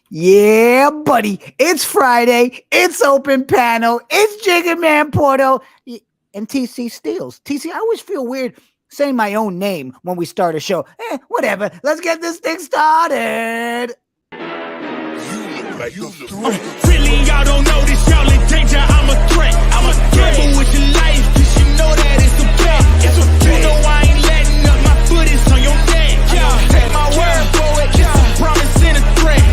Yeah, buddy. It's Friday. It's open panel. It's Jigga Man Porto and TC Steels. TC, I always feel weird saying my own name when we start a show. Whatever. Let's get this thing started. Really, y'all don't know this. Y'all in danger. I'm a threat. I'm a gamble with your life. Cause you know that it's a bet. It's a bet. You know I ain't letting up. My foot is on your neck. Take my word for it. It's a promise and a threat.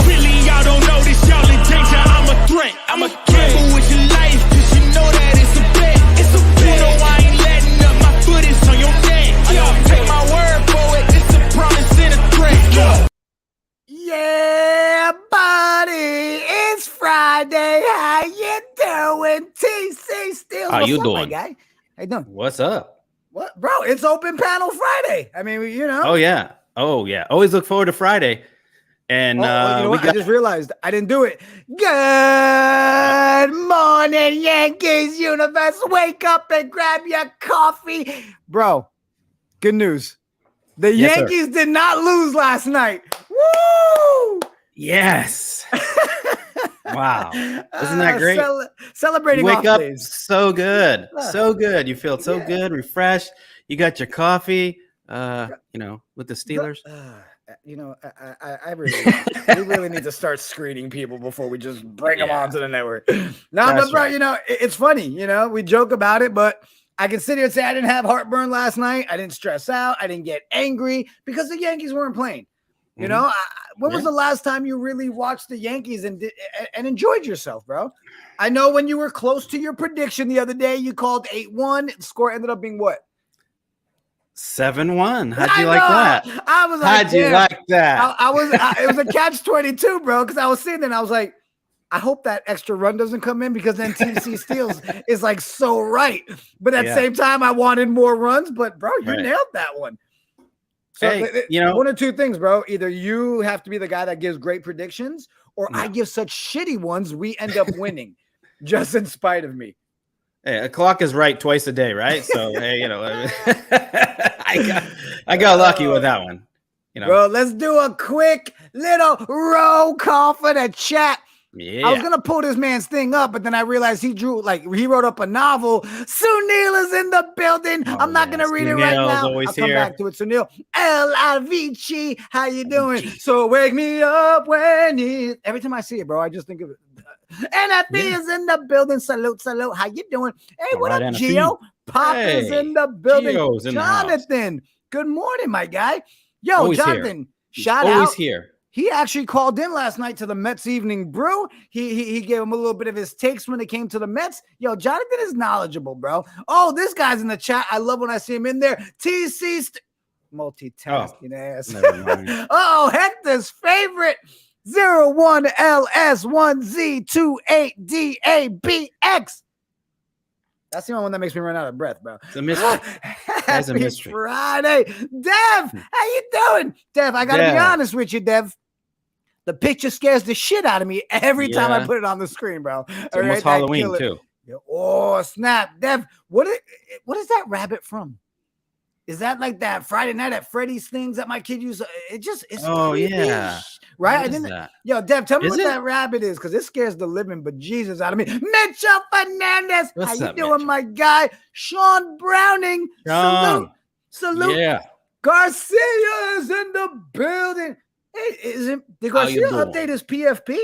Really, y'all don't know this. Y'all in danger. I'm a threat. I'm a gamble with your life. Cause you know that it's a bet. It's a bet. You know I ain't letting up. My foot is on your neck. Take my word for it. It's a promise and a threat. Yeah, buddy. It's Friday. How you doing, TC Steels? How you up, doing, my guy? How you doing? What's up? What, bro? It's open panel Friday. I mean, you know. Oh yeah. Always look forward to Friday. And you know what? I just realized I didn't do it. Good morning, Yankees universe. Wake up and grab your coffee, bro. Good news. The Yankees did not lose last night. Woo! Yes. Wow. Isn't that great? Celebrating. You wake up days. so good. So good. You feel so good, refreshed. You got your coffee, with the Steelers. I we really need to start screening people before we just bring them onto the network. But bro, it's funny. We joke about it, but I can sit here and say I didn't have heartburn last night. I didn't stress out. I didn't get angry because the Yankees weren't playing. When was the last time you really watched the Yankees and enjoyed yourself, bro? I know when you were close to your prediction the other day, you called 8-1. The score ended up being what? 7-1. How'd you like that? I was like, how'd you like that? It was a catch-22, bro, because I was sitting there and I was like, I hope that extra run doesn't come in because then TC Steels is like so right. But at the same time, I wanted more runs. But, bro, you nailed that one. So, one of two things, bro. Either you have to be the guy that gives great predictions or I give such shitty ones, we end up winning just in spite of me. Hey, a clock is right twice a day, right? So, hey, I got lucky with that one. Bro, let's do a quick little roll call for the chat. Yeah. I was gonna pull this man's thing up, but then I realized he wrote up a novel. Sunil is in the building. I'm not gonna read it right now. I'll come back to it. Sunil, El Avici, how you doing? So wake me up when you. Every time I see it, bro, I just think of it. NFB is in the building. Salute. How you doing? Hey, what up, Gio? Pop is in the building. Jonathan, good morning, my guy. Yo, always Jonathan, shout out. Always here. He actually called in last night to the Mets Evening Brew. He gave him a little bit of his takes when it came to the Mets. Yo, Jonathan is knowledgeable, bro. Oh, this guy's in the chat. I love when I see him in there. TC multitasking ass. Oh, Hector's favorite 01LS1Z28DABX. That's the only one that makes me run out of breath, bro. It's a mystery. That's a mystery. Friday. Dev, how you doing? Dev, I got to be honest with you, Dev. The picture scares the shit out of me every time I put it on the screen, bro. It's almost Halloween, too. Oh, snap. Dev, what is that rabbit from? Is that like that Friday Night at Freddy's things that my kid used? It's creepy. Yeah. Right? I didn't. Yo, Dev, tell me what that rabbit is, because it scares the living bejesus out of me. Mitchell Fernandez, how you doing, my guy? Sean Browning, salute. Yeah. Garcia is in the building. Hey, did Garcia update his PFP?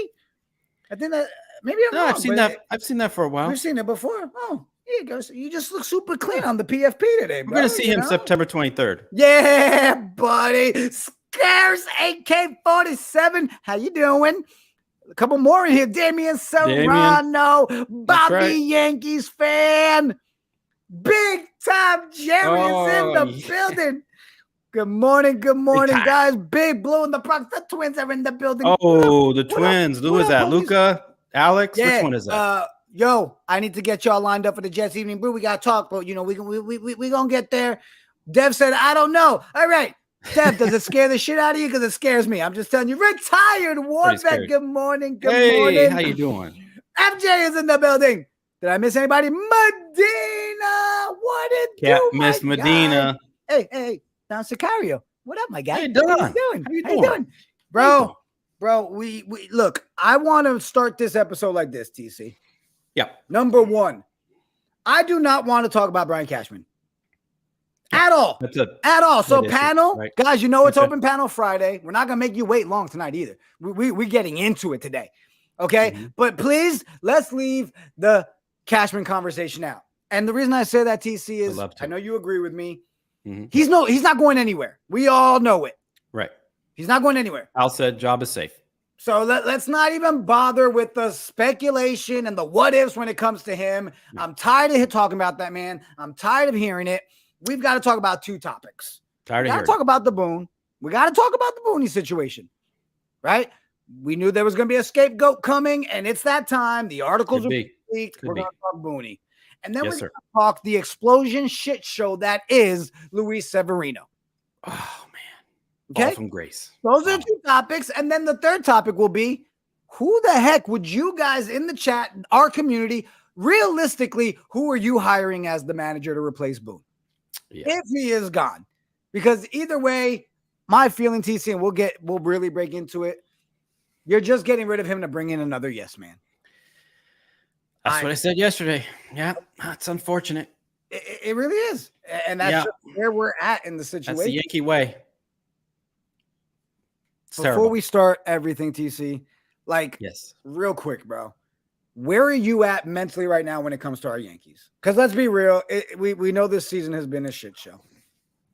I think that maybe I'm wrong. I've seen that for a while. We've seen it before. Oh. Here you go. You just look super clean on the PFP today, bro. We're going to see him September 23rd. Yeah, buddy. Scarce AK-47. How you doing? A couple more in here. Damian Serrano. Bobby Yankees fan. Big time Jerry is in the building. Good morning, guys. Big Blue and the Bronx. The twins are in the building. Oh, the twins. Who is that? Luca? Alex? Yeah, which one is that? Yo, I need to get y'all lined up for the Jets Evening Brew. We got to talk, but, we going to get there. Dev said, I don't know. All right. Dev, does it scare the shit out of you? Because it scares me. I'm just telling you. Retired war vet. Good morning. Good morning. How you doing? MJ is in the building. Did I miss anybody? Medina. What it do, Miss Medina. Hey. Don Sicario. What up, my guy? How you doing? How you doing? Bro, Bro, we look, I want to start this episode like this, TC. Yeah. Number one, I do not want to talk about Brian Cashman. At all. At all. So panel, right? Guys, you know it's open panel Friday. We're not going to make you wait long tonight either. We're getting into it today. Okay? Mm-hmm. But please, let's leave the Cashman conversation out. And the reason I say that, TC, is I know you agree with me. Mm-hmm. He's not going anywhere. We all know it. Right. He's not going anywhere. Al said job is safe. So let's not even bother with the speculation and the what ifs when it comes to him. No. I'm tired of talking about that, man. I'm tired of hearing it. We've got to talk about two topics. We got to talk about the Boone. We got to talk about the Boone situation, right? We knew there was going to be a scapegoat coming, and it's that time. The articles will be leaked. We're going to talk Boone. And then we're going to talk the explosion shit show that is Luis Severino. Oh, man. Okay. Fall from grace. Those are two topics. And then the third topic will be, who the heck would you guys in the chat, our community, realistically, who are you hiring as the manager to replace Boone? Yeah. If he is gone. Because either way, my feeling, TC, and we'll really break into it. You're just getting rid of him to bring in another yes man. That's what I said yesterday. Yeah, that's unfortunate. It really is. And that's just where we're at in the situation. That's the Yankee way. Before we start everything, TC, real quick, bro. Where are you at mentally right now when it comes to our Yankees? Because let's be real, we know this season has been a shit show.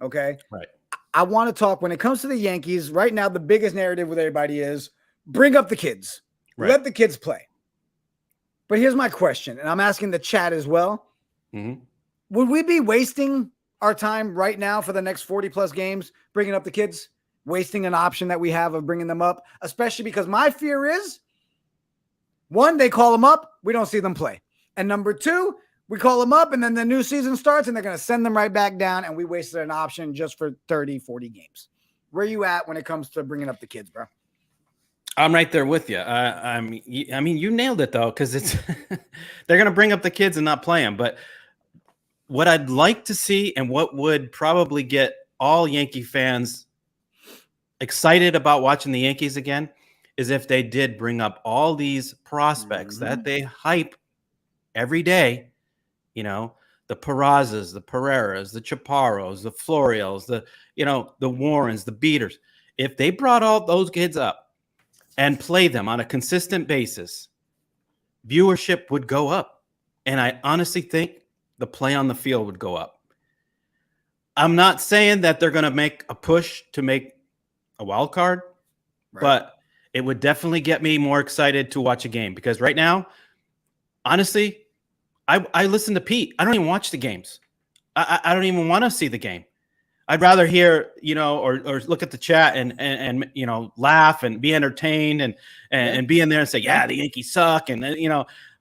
Okay? Right. I want to talk when it comes to the Yankees. Right now, the biggest narrative with everybody is bring up the kids. Right. Let the kids play. But here's my question, and I'm asking the chat as well. Mm-hmm. Would we be wasting our time right now for the next 40-plus games bringing up the kids? Wasting an option that we have of bringing them up? Especially because my fear is, one, they call them up, we don't see them play. And number two, we call them up, and then the new season starts, and they're going to send them right back down, and we wasted an option just for 30, 40 games. Where are you at when it comes to bringing up the kids, bro? I'm right there with you. I mean, you nailed it, though, because it's they're going to bring up the kids and not play them. But what I'd like to see and what would probably get all Yankee fans excited about watching the Yankees again is if they did bring up all these prospects that they hype every day, you know, the Perazzas, the Pereiras, the Chaparros, the Florials, the Warrens, the Beaters. If they brought all those kids up and play them on a consistent basis, viewership would go up. And I honestly think the play on the field would go up. I'm not saying that they're going to make a push to make a wild card, but it would definitely get me more excited to watch a game, because right now, honestly, I listen to Pete. I don't even watch the games. I don't even want to see the game. I'd rather hear, or look at the chat and laugh and be entertained and be in there and say, yeah, the Yankees suck. And,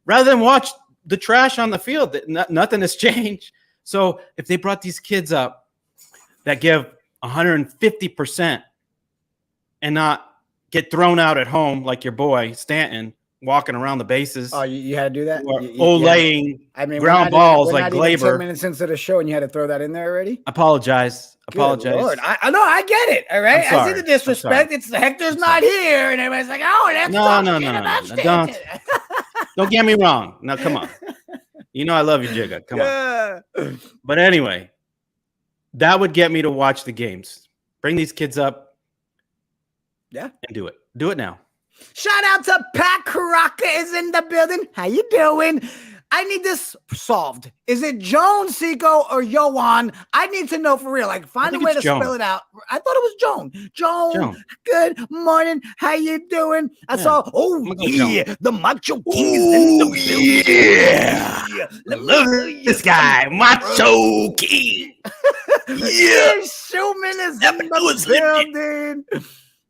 rather than watch the trash on the field, nothing has changed. So if they brought these kids up that give 150% and not get thrown out at home like your boy Stanton walking around the bases. Oh, you had to do that? Laying ground balls like Glaber. 10 minutes into the show and you had to throw that in there already? Apologize. Lord. I know, I get it. All right. I see the disrespect. It's Hector's not here. And everybody's like, oh, that's no. Don't get me wrong. Now, come on. I love you, Jigga. Come on. But anyway, that would get me to watch the games. Bring these kids up. Yeah. And do it. Do it now. Shout out to Pat Caracca is in the building. How you doing? I need this solved. Is it Joan, Seco, or Johan? I need to know for reil. Find a way to spell it out. I thought it was Joan. Joan. Good morning. How you doing? I saw, the Macho King is in the building. I love this guy, Macho King. Schumann is in the building.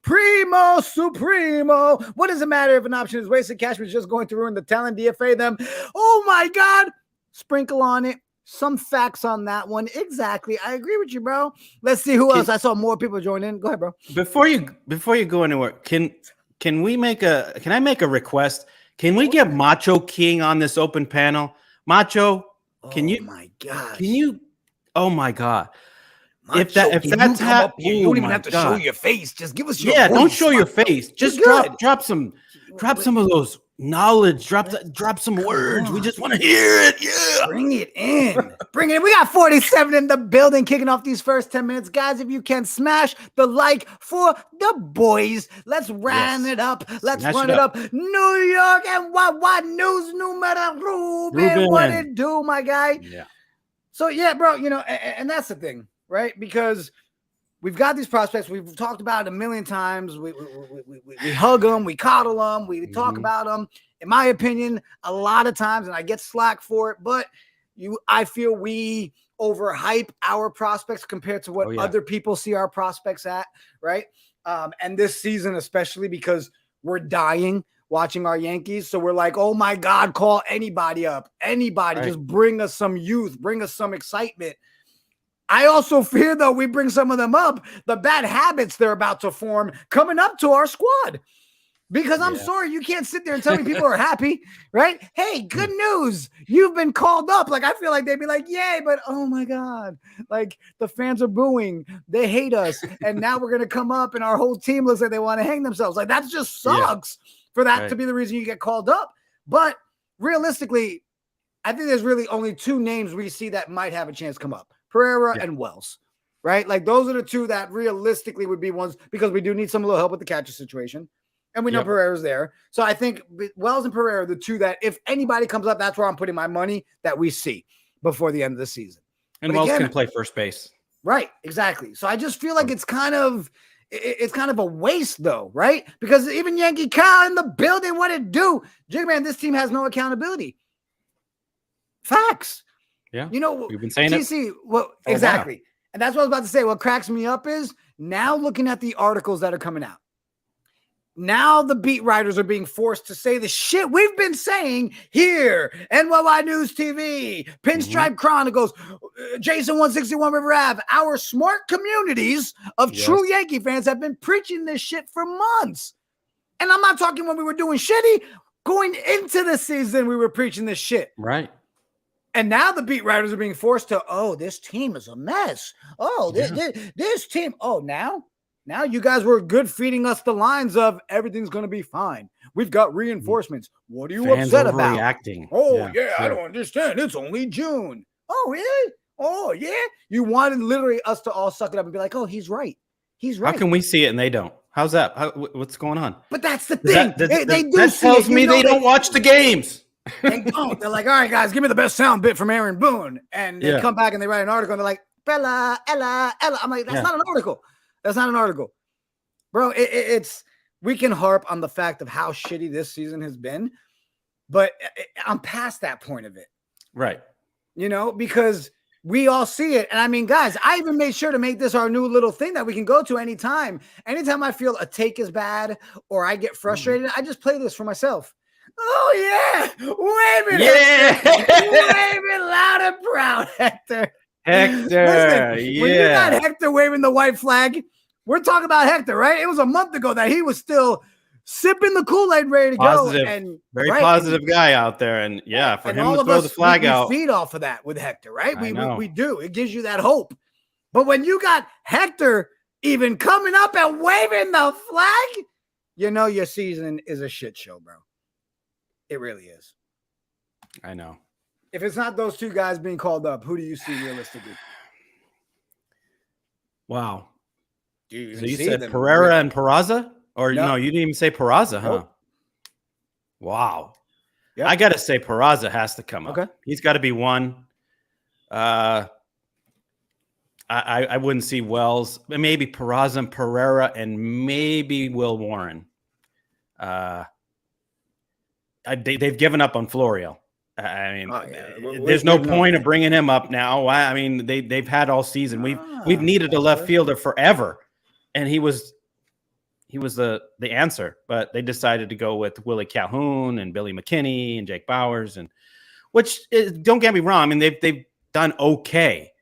Primo Supremo. What does it matter if an option is wasted? Cashman is just going to ruin the talent, DFA them. Oh my God. Sprinkle on it. Some facts on that one. Exactly. I agree with you, bro. Let's see who else. I saw more people join in. Go ahead, bro. Before you go anywhere, can I make a request? Can we get Macho King on this open panel? Macho, can you? Oh my God. Can you? Oh my God. if that's happening, you don't even have to show your face. Just give us your voice. Don't show your face. Just drop some of those knowledge. Drop some words. We just want to hear it. Yeah, bring it in. Bring it in. We got 47 in the building, kicking off these first 10 minutes, guys. If you can smash the like for the boys, let's run it up. Let's run it up. New York and what news numero Ruben. What it do, my guy? Yeah. So yeah, bro. You know, and that's the thing. Right? Because we've got these prospects. We've talked about it a million times. We hug them. We coddle them. We talk about them. In my opinion, a lot of times, and I get slack for it, but I feel we overhype our prospects compared to what other people see our prospects at, right? And this season especially, because we're dying watching our Yankees. So we're like, oh my God, call anybody up. Anybody. Just bring us some youth. Bring us some excitement. I also fear, though, we bring some of them up, the bad habits they're about to form coming up to our squad. Because I'm sorry, you can't sit there and tell me people are happy, right? Hey, good news. You've been called up. Like, I feel like they'd be like, yay, but oh my God. Like, the fans are booing. They hate us. And now we're going to come up and our whole team looks like they want to hang themselves. Like, that just sucks for that to be the reason you get called up. But realistically, I think there's really only two names we see that might have a chance to come up. Pereira and Wells, right? Like those are the two that realistically would be ones, because we do need some little help with the catcher situation. And we know Pereira's there. So I think Wells and Pereira are the two that if anybody comes up, that's where I'm putting my money that we see before the end of the season. And Wells can play first base. Right, exactly. So I just feel like it's kind of a waste though, right? Because even Yankee Cal in the building, what it do? Jig man, this team has no accountability. Facts. Yeah. You know, we've been saying TC, well, exactly. And that's what I was about to say. What cracks me up is now looking at the articles that are coming out. Now the beat writers are being forced to say the shit we've been saying here. NYYNewsTV, Pinstripe Chronicles, Jason 161 River Ave. Our smart communities of true Yankee fans have been preaching this shit for months. And I'm not talking when we were doing shitty. Going into the season, we were preaching this shit. Right. And now the beat writers are being forced to, oh, this team is a mess. Oh, this team. Oh, now you guys were good feeding us the lines of everything's going to be fine. We've got reinforcements. What are you upset about? Reacting. Oh, I don't understand. It's only June. Oh, really? Oh, yeah. You wanted literally us to all suck it up and be like, oh, he's right. He's right. How can we see it and they don't? How's that? What's going on? But that's the thing. They do that tells me they don't watch the games. They don't. They're like, all right, guys, give me the best sound bit from Aaron Boone. And they come back and they write an article and they're like, Bella, Ella. I'm like, that's not an article. That's not an article. Bro, it's we can harp on the fact of how shitty this season has been, but I'm past that point of it. Right. You know, because we all see it. And I mean, guys, I even made sure to make this our new little thing that we can go to anytime. Anytime I feel a take is bad or I get frustrated, I just play this for myself. Oh, yeah. Wave it. Wave it loud and proud, Hector. Hector. Listen, when you got Hector waving the white flag, we're talking about Hector, right? It was a month ago that he was still sipping the Kool-Aid, ready to go. And very positive guy out there. And for him to throw the flag out. We feed off of that with Hector, right? We do. It gives you that hope. But when you got Hector even coming up and waving the flag, you know your season is a shit show, bro. It really is. I know. If it's not those two guys being called up, who do you see realistically? Wow. So you said Pereira and Peraza? Or no, you didn't even say Peraza, huh? Nope. Wow. Yep. I got to say Peraza has to come up. Okay. He's got to be one. I wouldn't see Wells. Maybe Peraza and Pereira and maybe Will Warren. They've given up on Florio. I mean, there's no point of bringing him up now. I mean, they've had all season. We've needed a left fielder forever, and he was the answer. But they decided to go with Willie Calhoun and Billy McKinney and Jake Bowers, and which don't get me wrong. I mean, they've done okay,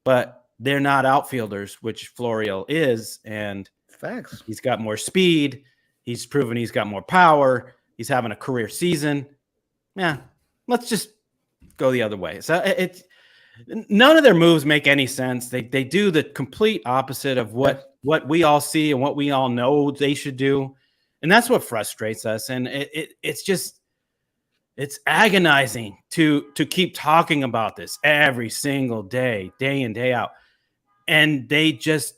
but they're not outfielders, which Florio is, and facts. He's got more speed. He's proven he's got more power. He's having a career season. Yeah, let's just go the other way. So none of their moves make any sense. They do the complete opposite of what we all see and what we all know they should do. And that's what frustrates us. And it's agonizing to keep talking about this every single day in, day out. And they just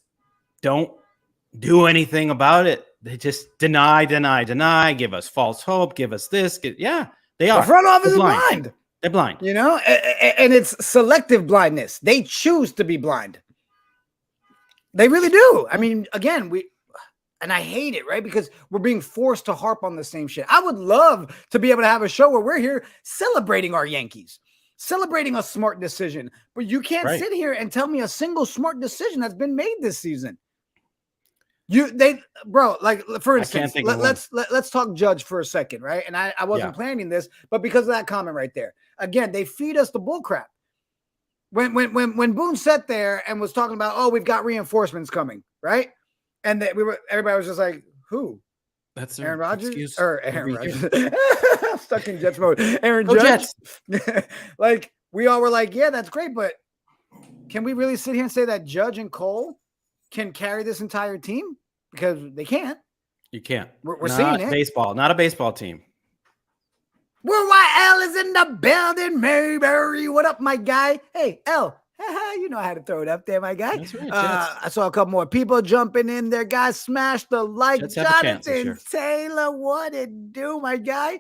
don't do anything about it. They just deny, give us false hope, give us this. They are. The front office is blind. They're blind. You know, and it's selective blindness. They choose to be blind. They really do. I mean, again, and I hate it, right? Because we're being forced to harp on the same shit. I would love to be able to have a show where we're here celebrating our Yankees, celebrating a smart decision. But you can't sit here and tell me a single smart decision that's been made this season. Bro, like for instance, let's talk Judge for a second, right? And I wasn't planning this, but because of that comment right there, again, they feed us the bull crap. When Boone sat there and was talking about, oh, we've got reinforcements coming, right? And that everybody was just like, who? That's Aaron Rodgers or Aaron Rodgers. I'm stuck in Jets mode. Aaron Judge. Like we all were like, yeah, that's great, but can we really sit here and say that Judge and Cole can carry this entire team? Because they can't. You can't. We're seeing it. Baseball, not a baseball team. Worldwide L is in the building, Mayberry. What up, my guy? Hey, L. You know how to throw it up there, my guy. That's right, I saw a couple more people jumping in there. Guys, smash the like. Jets Jonathan Taylor, what it do, my guy?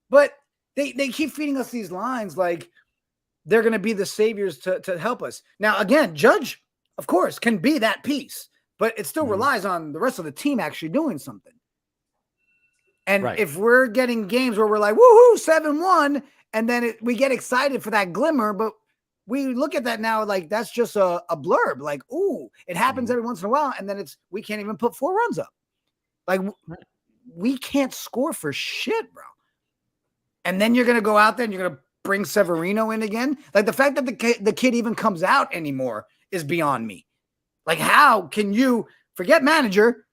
But they keep feeding us these lines like they're going to be the saviors to help us. Now, again, Judge, of course, can be that piece, but it still relies on the rest of the team actually doing something. And if we're getting games where we're like, woohoo, 7-1, and then we get excited for that glimmer, but we look at that now like that's just a blurb. Like, ooh, it happens every once in a while, and then we can't even put 4 runs up. Like, we can't score for shit, bro. And then you're going to go out there and you're going to bring Severino in again. Like, the fact that the kid even comes out anymore is beyond me. Like, how can you forget manager,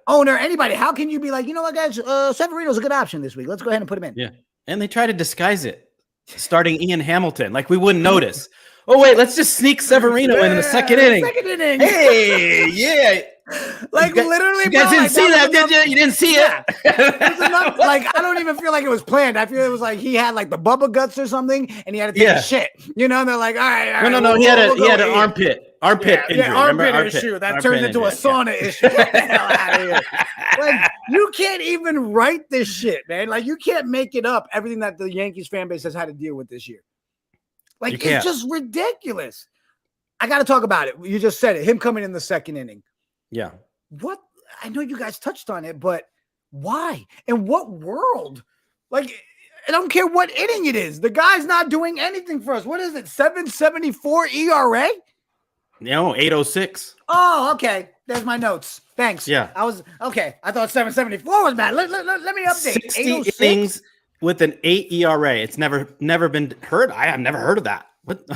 owner, anybody? How can you be like, you know what, guys? Severino's a good option this week. Let's go ahead and put him in. Yeah. And they try to disguise it, starting Ian Hamilton. Like, we wouldn't notice. Oh, wait, let's just sneak Severino in the second inning. Hey, yeah. Like, literally, you guys didn't see that, did you? You didn't see it. Like, I don't even feel like it was planned. I feel it was like he had like the Bubba guts or something, and he had to take a shit. You know, and they're like, all right. No. He had an armpit injury. Yeah, armpit issue that turned into a sauna issue. Get the hell out of here. Like, you can't even write this shit, man. Like, you can't make it up. Everything that the Yankees fan base has had to deal with this year. Like, it's just ridiculous. I got to talk about it. You just said it. Him coming in the second inning. Yeah. What? I know you guys touched on it, but why? In what world? Like, I don't care what inning it is. The guy's not doing anything for us. What is it? 7.74 ERA? No, 8.06. Oh, okay. There's my notes. Thanks. Yeah. I was okay. I thought 7.74 was bad. Let me update. 60 innings with an 8 ERA. It's never been heard. I have never heard of that. What?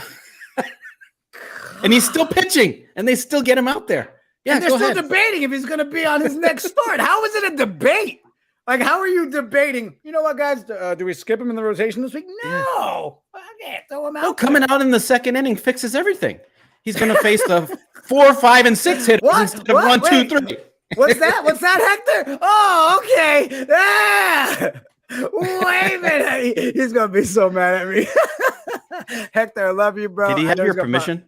And he's still pitching, and they still get him out there. Yeah, and they're still debating if he's going to be on his next start. How is it a debate? Like, how are you debating? You know what, guys? Do we skip him in the rotation this week? No. I can't throw him out. No, coming out in the second inning fixes everything. He's going to face the 4, 5, and 6 hitters instead of 1, 2, 3. What's that? What's that, Hector? Oh, okay. Ah! Wait a minute. He's going to be so mad at me. Hector, I love you, bro. Did he have your permission?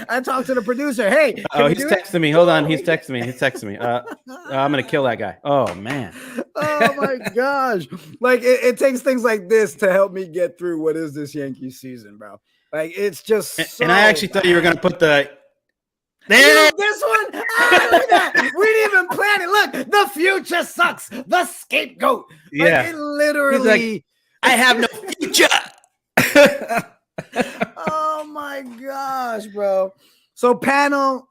I talked to the producer. Hey, he's texting me. Hold on. He's texting me. I'm going to kill that guy. Oh, man. Oh, my gosh. Like, it takes things like this to help me get through what is this Yankee season, bro. Like, it's just so and I actually thought you were going to put the there. This one, look at that. We didn't even plan it. Look, the future sucks. The scapegoat. Like, it literally. Like, I have no future. Oh my gosh, bro. So open panel,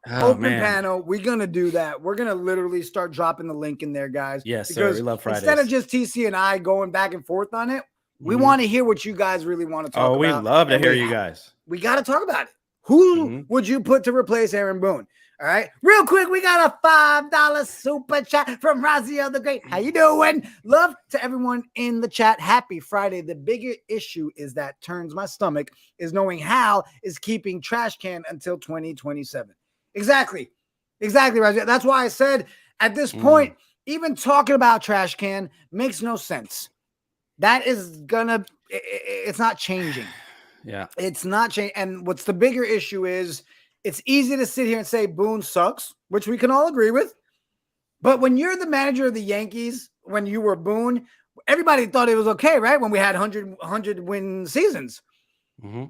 we're going to do that. We're going to literally start dropping the link in there, guys. Yes, sir. We love Fridays. Instead of just TC and I going back and forth on it, we want to hear what you guys really want to talk about. Oh, we love to hear you guys. We got to talk about it. Who would you put to replace Aaron Boone? All right. Real quick, we got a $5 super chat from Razio the Great. How you doing? Love to everyone in the chat. Happy Friday. The bigger issue is that turns my stomach is knowing Hal is keeping Trash Can until 2027. Exactly. Exactly, Razio. That's why I said at this point, even talking about Trash Can makes no sense. That is gonna, it's not changing. Yeah. It's not changing. And what's the bigger issue is, it's easy to sit here and say Boone sucks, which we can all agree with. But when you're the manager of the Yankees, when you were Boone, everybody thought it was okay, right? When we had 100 win seasons.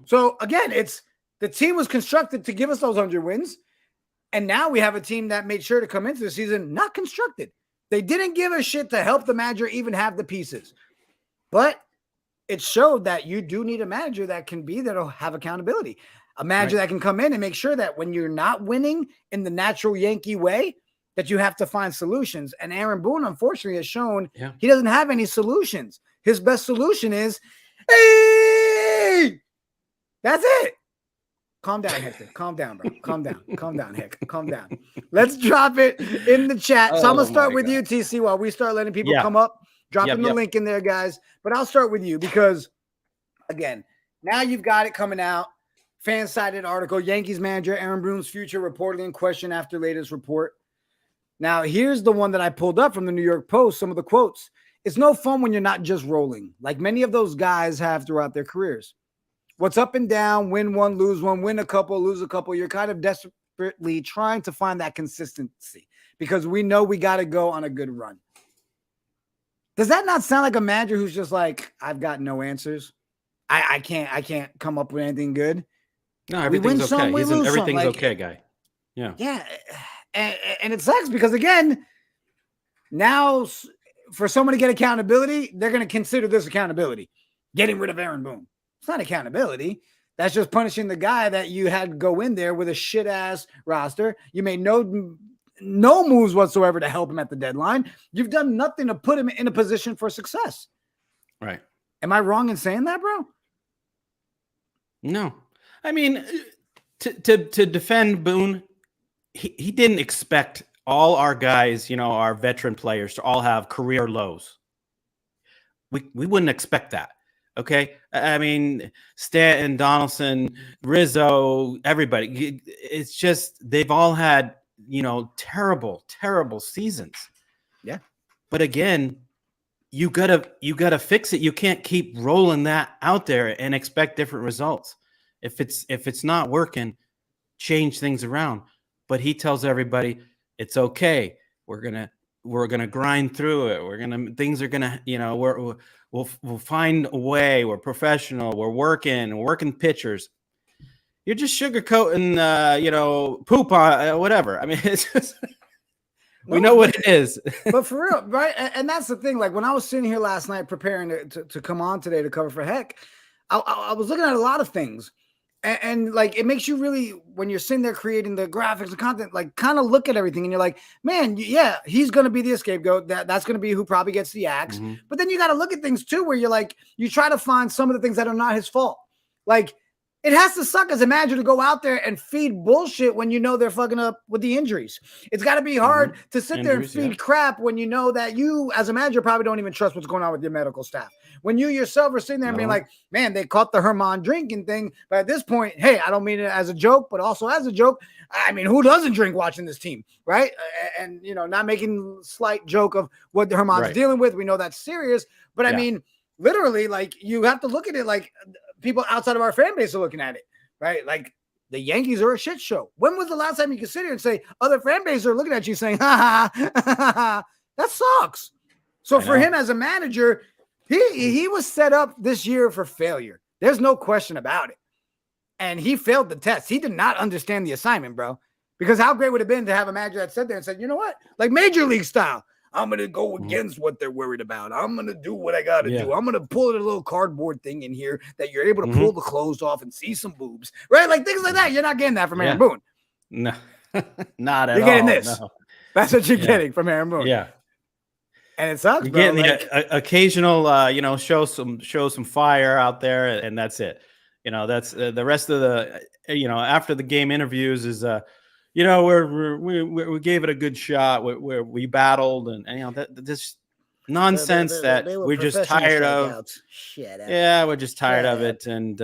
So again, it's the team was constructed to give us those 100 wins. And now we have a team that made sure to come into the season not constructed. They didn't give a shit to help the manager even have the pieces. But it showed that you do need a manager that can be there to have accountability. A manager that can come in and make sure that when you're not winning in the natural Yankee way, that you have to find solutions. And Aaron Boone, unfortunately, has shown he doesn't have any solutions. His best solution is, hey, that's it. Calm down, Hector. Calm down, bro. Calm down. Calm down, Heck. Calm down. Let's drop it in the chat. So I'm going to start with you, TC, while we start letting people come up. Dropping the link in there, guys. But I'll start with you because, again, now you've got it coming out. Fan-sided article, Yankees manager Aaron Boone's future reportedly in question after latest report. Now, here's the one that I pulled up from the New York Post, some of the quotes. It's no fun when you're not just rolling, like many of those guys have throughout their careers. What's up and down, win one, lose one, win a couple, lose a couple. You're kind of desperately trying to find that consistency because we know we got to go on a good run. Does that not sound like a manager who's just like, I've got no answers? I can't come up with anything good. No, everything's okay. He's an everything's okay guy. Yeah. Yeah. And it sucks because, again, now for someone to get accountability, they're going to consider this accountability. Getting rid of Aaron Boone. It's not accountability. That's just punishing the guy that you had go in there with a shit-ass roster. You made no moves whatsoever to help him at the deadline. You've done nothing to put him in a position for success. Right. Am I wrong in saying that, bro? No. I mean, to defend Boone, he didn't expect all our guys, our veteran players to all have career lows. We wouldn't expect that. Okay. I mean, Stanton, Donaldson, Rizzo, everybody. It's just they've all had, terrible, terrible seasons. Yeah. But again, you gotta fix it. You can't keep rolling that out there and expect different results. If it's not working, change things around. But he tells everybody it's okay. We're gonna grind through it. Things are gonna, we'll find a way. We're professional. We're working pitchers. You're just sugarcoating, poop on whatever. I mean, it's just we know what it is. But for real, right? And that's the thing. Like when I was sitting here last night preparing to come on today to cover for Heck, I was looking at a lot of things. And like, it makes you really, when you're sitting there creating the graphics and content, like kind of look at everything and you're like, man, yeah, he's going to be the scapegoat. That's going to be who probably gets the axe. Mm-hmm. But then you got to look at things too, where you're like, you try to find some of the things that are not his fault. Like it has to suck as a manager to go out there and feed bullshit when you know they're fucking up with the injuries. It's got to be hard to sit there and feed crap when you know that you as a manager probably don't even trust what's going on with your medical staff. When you yourself are sitting there and being like, man, they caught the Herman drinking thing. But at this point, hey, I don't mean it as a joke, but also as a joke. I mean, who doesn't drink watching this team, right? And, not making slight joke of what the Herman's dealing with. We know that's serious. But I mean, literally, like, you have to look at it like people outside of our fan base are looking at it, right? Like, the Yankees are a shit show. When was the last time you could sit here and say other fan bases are looking at you saying, that sucks. So for him as a manager, he was set up this year for failure. There's no question about it. And he failed the test. He did not understand the assignment, bro. Because how great would it have been to have a manager that sat there and said, you know what? Like Major League style, I'm going to go against what they're worried about. I'm going to do what I got to do. I'm going to pull a little cardboard thing in here that you're able to pull the clothes off and see some boobs, right? Like things like that. You're not getting that from Aaron Boone. No, not at all. You're getting this. No. That's what you're getting from Aaron Boone. Yeah. And it sucks, you're bro. Getting the occasional, show some fire out there, and that's it. That's the rest of the, after the game interviews is, you know, we gave it a good shot. We battled, and you know that this nonsense that they were we're just professional tired of. strikeouts. Shut up. Yeah, we're just tired of Shut it. And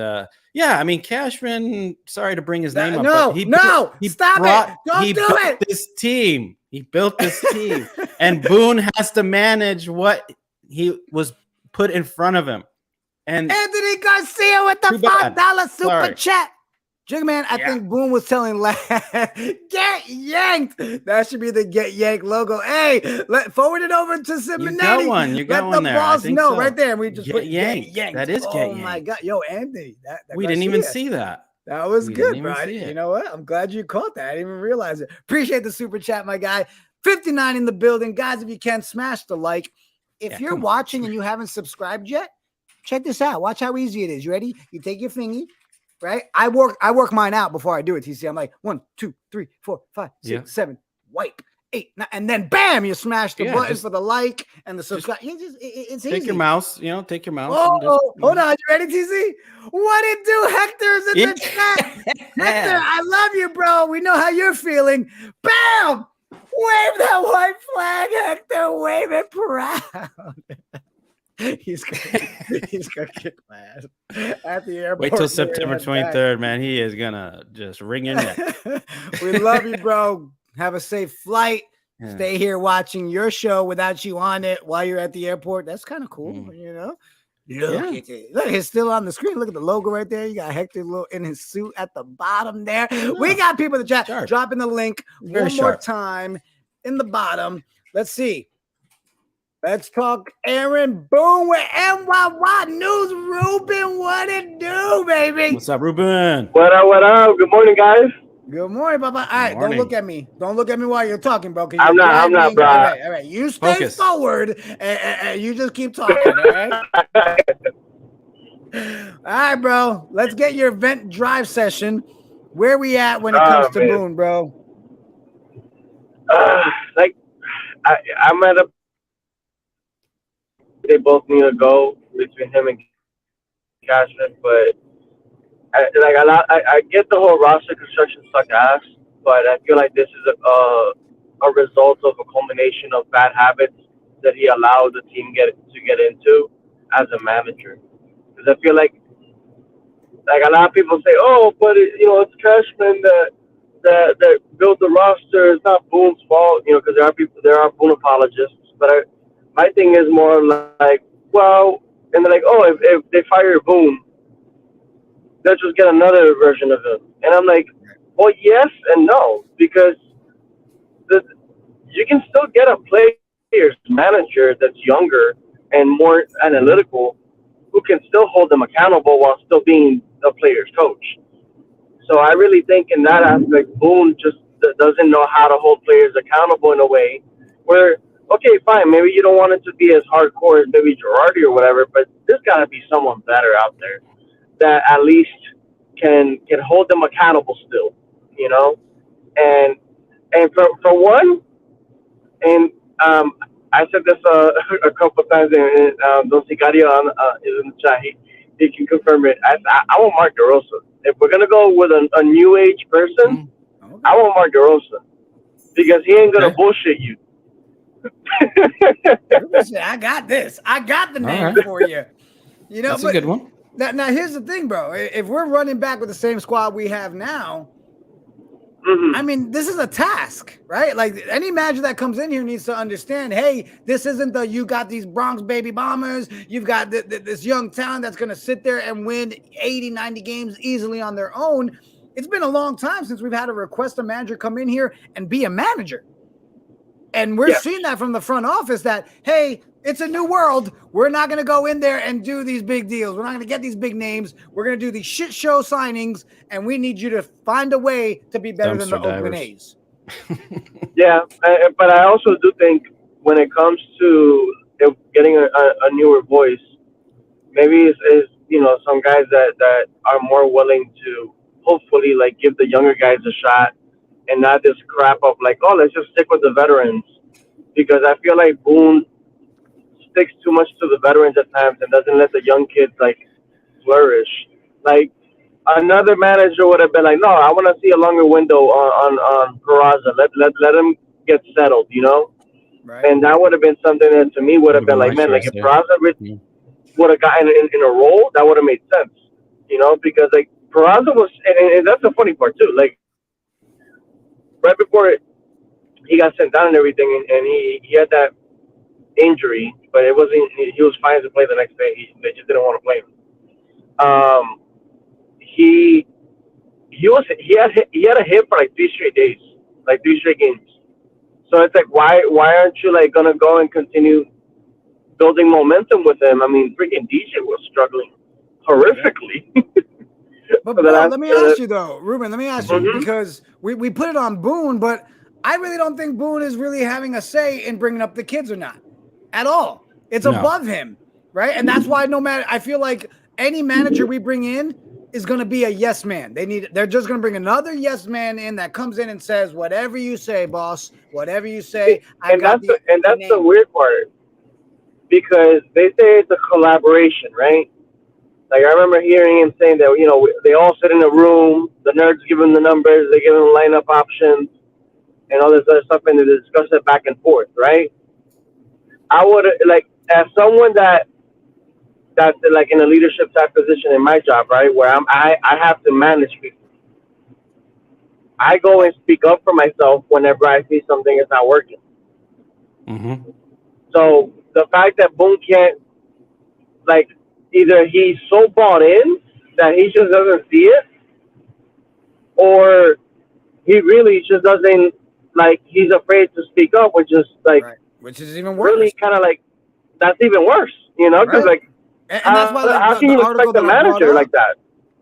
yeah, I mean, Cashman, sorry to bring his name up. No, but stop it. Don't do it. This team. He built this team. And Boone has to manage what he was put in front of him. And Anthony Garcia with the $5 super chat. Jigman, I think Boone was telling get yanked. That should be the get yanked logo. Hey, forward it over to Simonetti. You got one. You got one there. Let the boss know right there. We just get put yanked. Get yanked. That is get yanked. Oh my God. Yo, Anthony. We didn't even see that. That was good, bro. You know what? I'm glad you caught that. I didn't even realize it. Appreciate the super chat, my guy. 59 in the building. Guys, if you can, smash the like. If you're watching and you haven't subscribed yet, check this out. Watch how easy it is. You ready? You take your thingy. Right, I work mine out before I do it. TC, I'm like 1, 2, 3, 4, 5, 6, 7, wipe 8, 9, and then bam, you smash the button for the like and the subscribe. It's easy. Take your mouse, take your mouse. Oh, hold on, you ready, TC? What it do? Hector's in the chat. Hector, I love you, bro. We know how you're feeling. Bam! Wave that white flag, Hector. Wave it proud. He's gonna kick my ass at the airport. Wait till September 23rd, man. He is gonna just ring your neck. We love you, bro. Have a safe flight. Stay here watching your show without you on it while you're at the airport. That's kind of cool, you know. Look at it. Look, it's still on the screen. Look at the logo right there. You got Hector in his suit at the bottom there. We got people in the chat. Dropping the link one more time in the bottom. Let's see. Let's talk Aaron Boone with NYY News. Ruben, what it do, baby? What's up, Ruben? What up, what up? Good morning, guys. Good morning, Baba. All right, don't look at me. Don't look at me while you're talking, bro. I'm not, bro. All right. You stay forward and you just keep talking, all right? All right, bro. Let's get your event drive session. Where we at when it comes to Boone, bro? I'm at a they both need to go between him and Cashman, but I get the whole roster construction suck ass, but I feel like this is a result of a culmination of bad habits that he allowed the team to get into as a manager. Because I feel like a lot of people say, oh, but it's Cashman that built the roster. It's not Boone's fault, because there are Boone apologists, but my thing is more like, well, and they're like, oh, if they fire Boone, let's just get another version of him. And I'm like, well, yes and no, because you can still get a player's manager that's younger and more analytical who can still hold them accountable while still being a player's coach. So I really think in that aspect, Boone just doesn't know how to hold players accountable in a way where, okay, fine, maybe you don't want it to be as hardcore as maybe Girardi or whatever, but there's got to be someone better out there that at least can hold them accountable still, And for one, and I said this a couple of times, and Don Sicario is in the chat. He can confirm it. I want Mark DeRosa. If we're gonna go with a new age person, I want Mark DeRosa because he ain't gonna bullshit you. I got this. I got the name for you. That's a good one. Now here's the thing, bro. If we're running back with the same squad we have now, I mean, this is a task, right? Like any manager that comes in here needs to understand, hey, this isn't you got these Bronx baby bombers. You've got this young talent that's going to sit there and win 80, 90 games easily on their own. It's been a long time since we've had to request a manager come in here and be a manager. And we're seeing that from the front office that, hey, it's a new world. We're not going to go in there and do these big deals. We're not going to get these big names. We're going to do these shit show signings, and we need you to find a way to be better than the Oakland A's. Yeah, but I also do think when it comes to getting a newer voice, maybe it's some guys that are more willing to hopefully give the younger guys a shot and not this crap of let's just stick with the veterans, because I feel like Boone sticks too much to the veterans at times and doesn't let the young kids flourish. another manager would have been like, no, I want to see a longer window on Peraza. Let him get settled, you know. Right. And that would have been something that to me would have been like, man, like if Peraza would have gotten in a role, that would have made sense, you know, because like Peraza was, and that's the funny part too. Like right before he got sent down and everything, and he had that injury, but it wasn't. He was fine to play the next day. They just didn't want to play him. He had a hit for like 3 straight days, like 3 straight games. So it's like, why aren't you like gonna go and continue building momentum with him? I mean, freaking DJ was struggling horrifically. But bro, let me ask you though, Ruben. Let me ask you because we put it on Boone, but I really don't think Boone is really having a say in bringing up the kids or not at all. It's above him, right? And that's why no matter, I feel like any manager we bring in is going to be a yes man. They're just going to bring another yes man in that comes in and says, whatever you say, boss, whatever you say. And that's the weird part, because they say it's a collaboration, right? Like I remember hearing him saying that, you know, they all sit in a room, the nerds give them the numbers, they give them lineup options and all this other stuff, and they discuss it back and forth, right? I would, like, as someone that's like in a leadership type position in my job, right, where I have to manage people. I go and speak up for myself whenever I see something is not working. Mm-hmm. So the fact that Boone can't, like, either he's so bought in that he just doesn't see it, or he really just doesn't, like, he's afraid to speak up, which is like, which is even worse. Really kind of like, that's even worse, you know, because like, and that's why how can you expect a manager like that?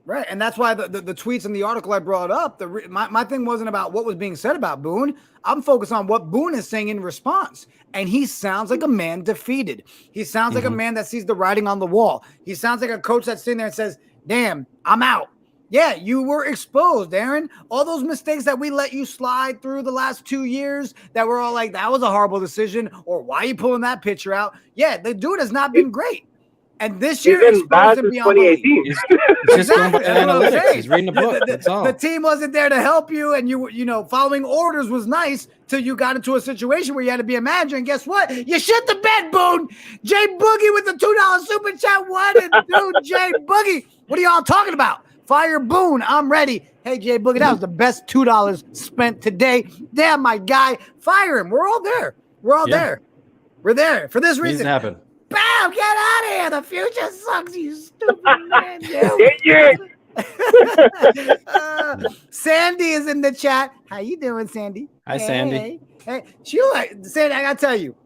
Right, and that's why the tweets in the article I brought up, my thing wasn't about what was being said about Boone. I'm focused on what Boone is saying in response. And he sounds like a man defeated. He sounds like a man that sees the writing on the wall. He sounds like a coach that's sitting there and says, damn, I'm out. Yeah, you were exposed, Aaron. All those mistakes that we let you slide through the last 2 years that were all like, that was a horrible decision, or why are you pulling that picture out? Yeah, the dude has not been great. And this year he's been bad since 2018. He's just going by analytics. He's reading a book. That's all. The team wasn't there to help you, and you know, following orders was nice till you got into a situation where you had to be a manager. And guess what? You shit the bed, Boone. Jay Boogie with the $2 super chat. What and dude, Jay Boogie? What are y'all talking about? Fire Boone. I'm ready. Hey, Jay Boogie, that was the best $2 spent today. Damn, my guy. Fire him. We're all there. We're all there. We're there for this reason. It happened. Bam! Get out of here. The future sucks, you stupid man. Sandy is in the chat. How you doing, Sandy? Hi, Sandy. Hey. Sandy, I gotta tell you,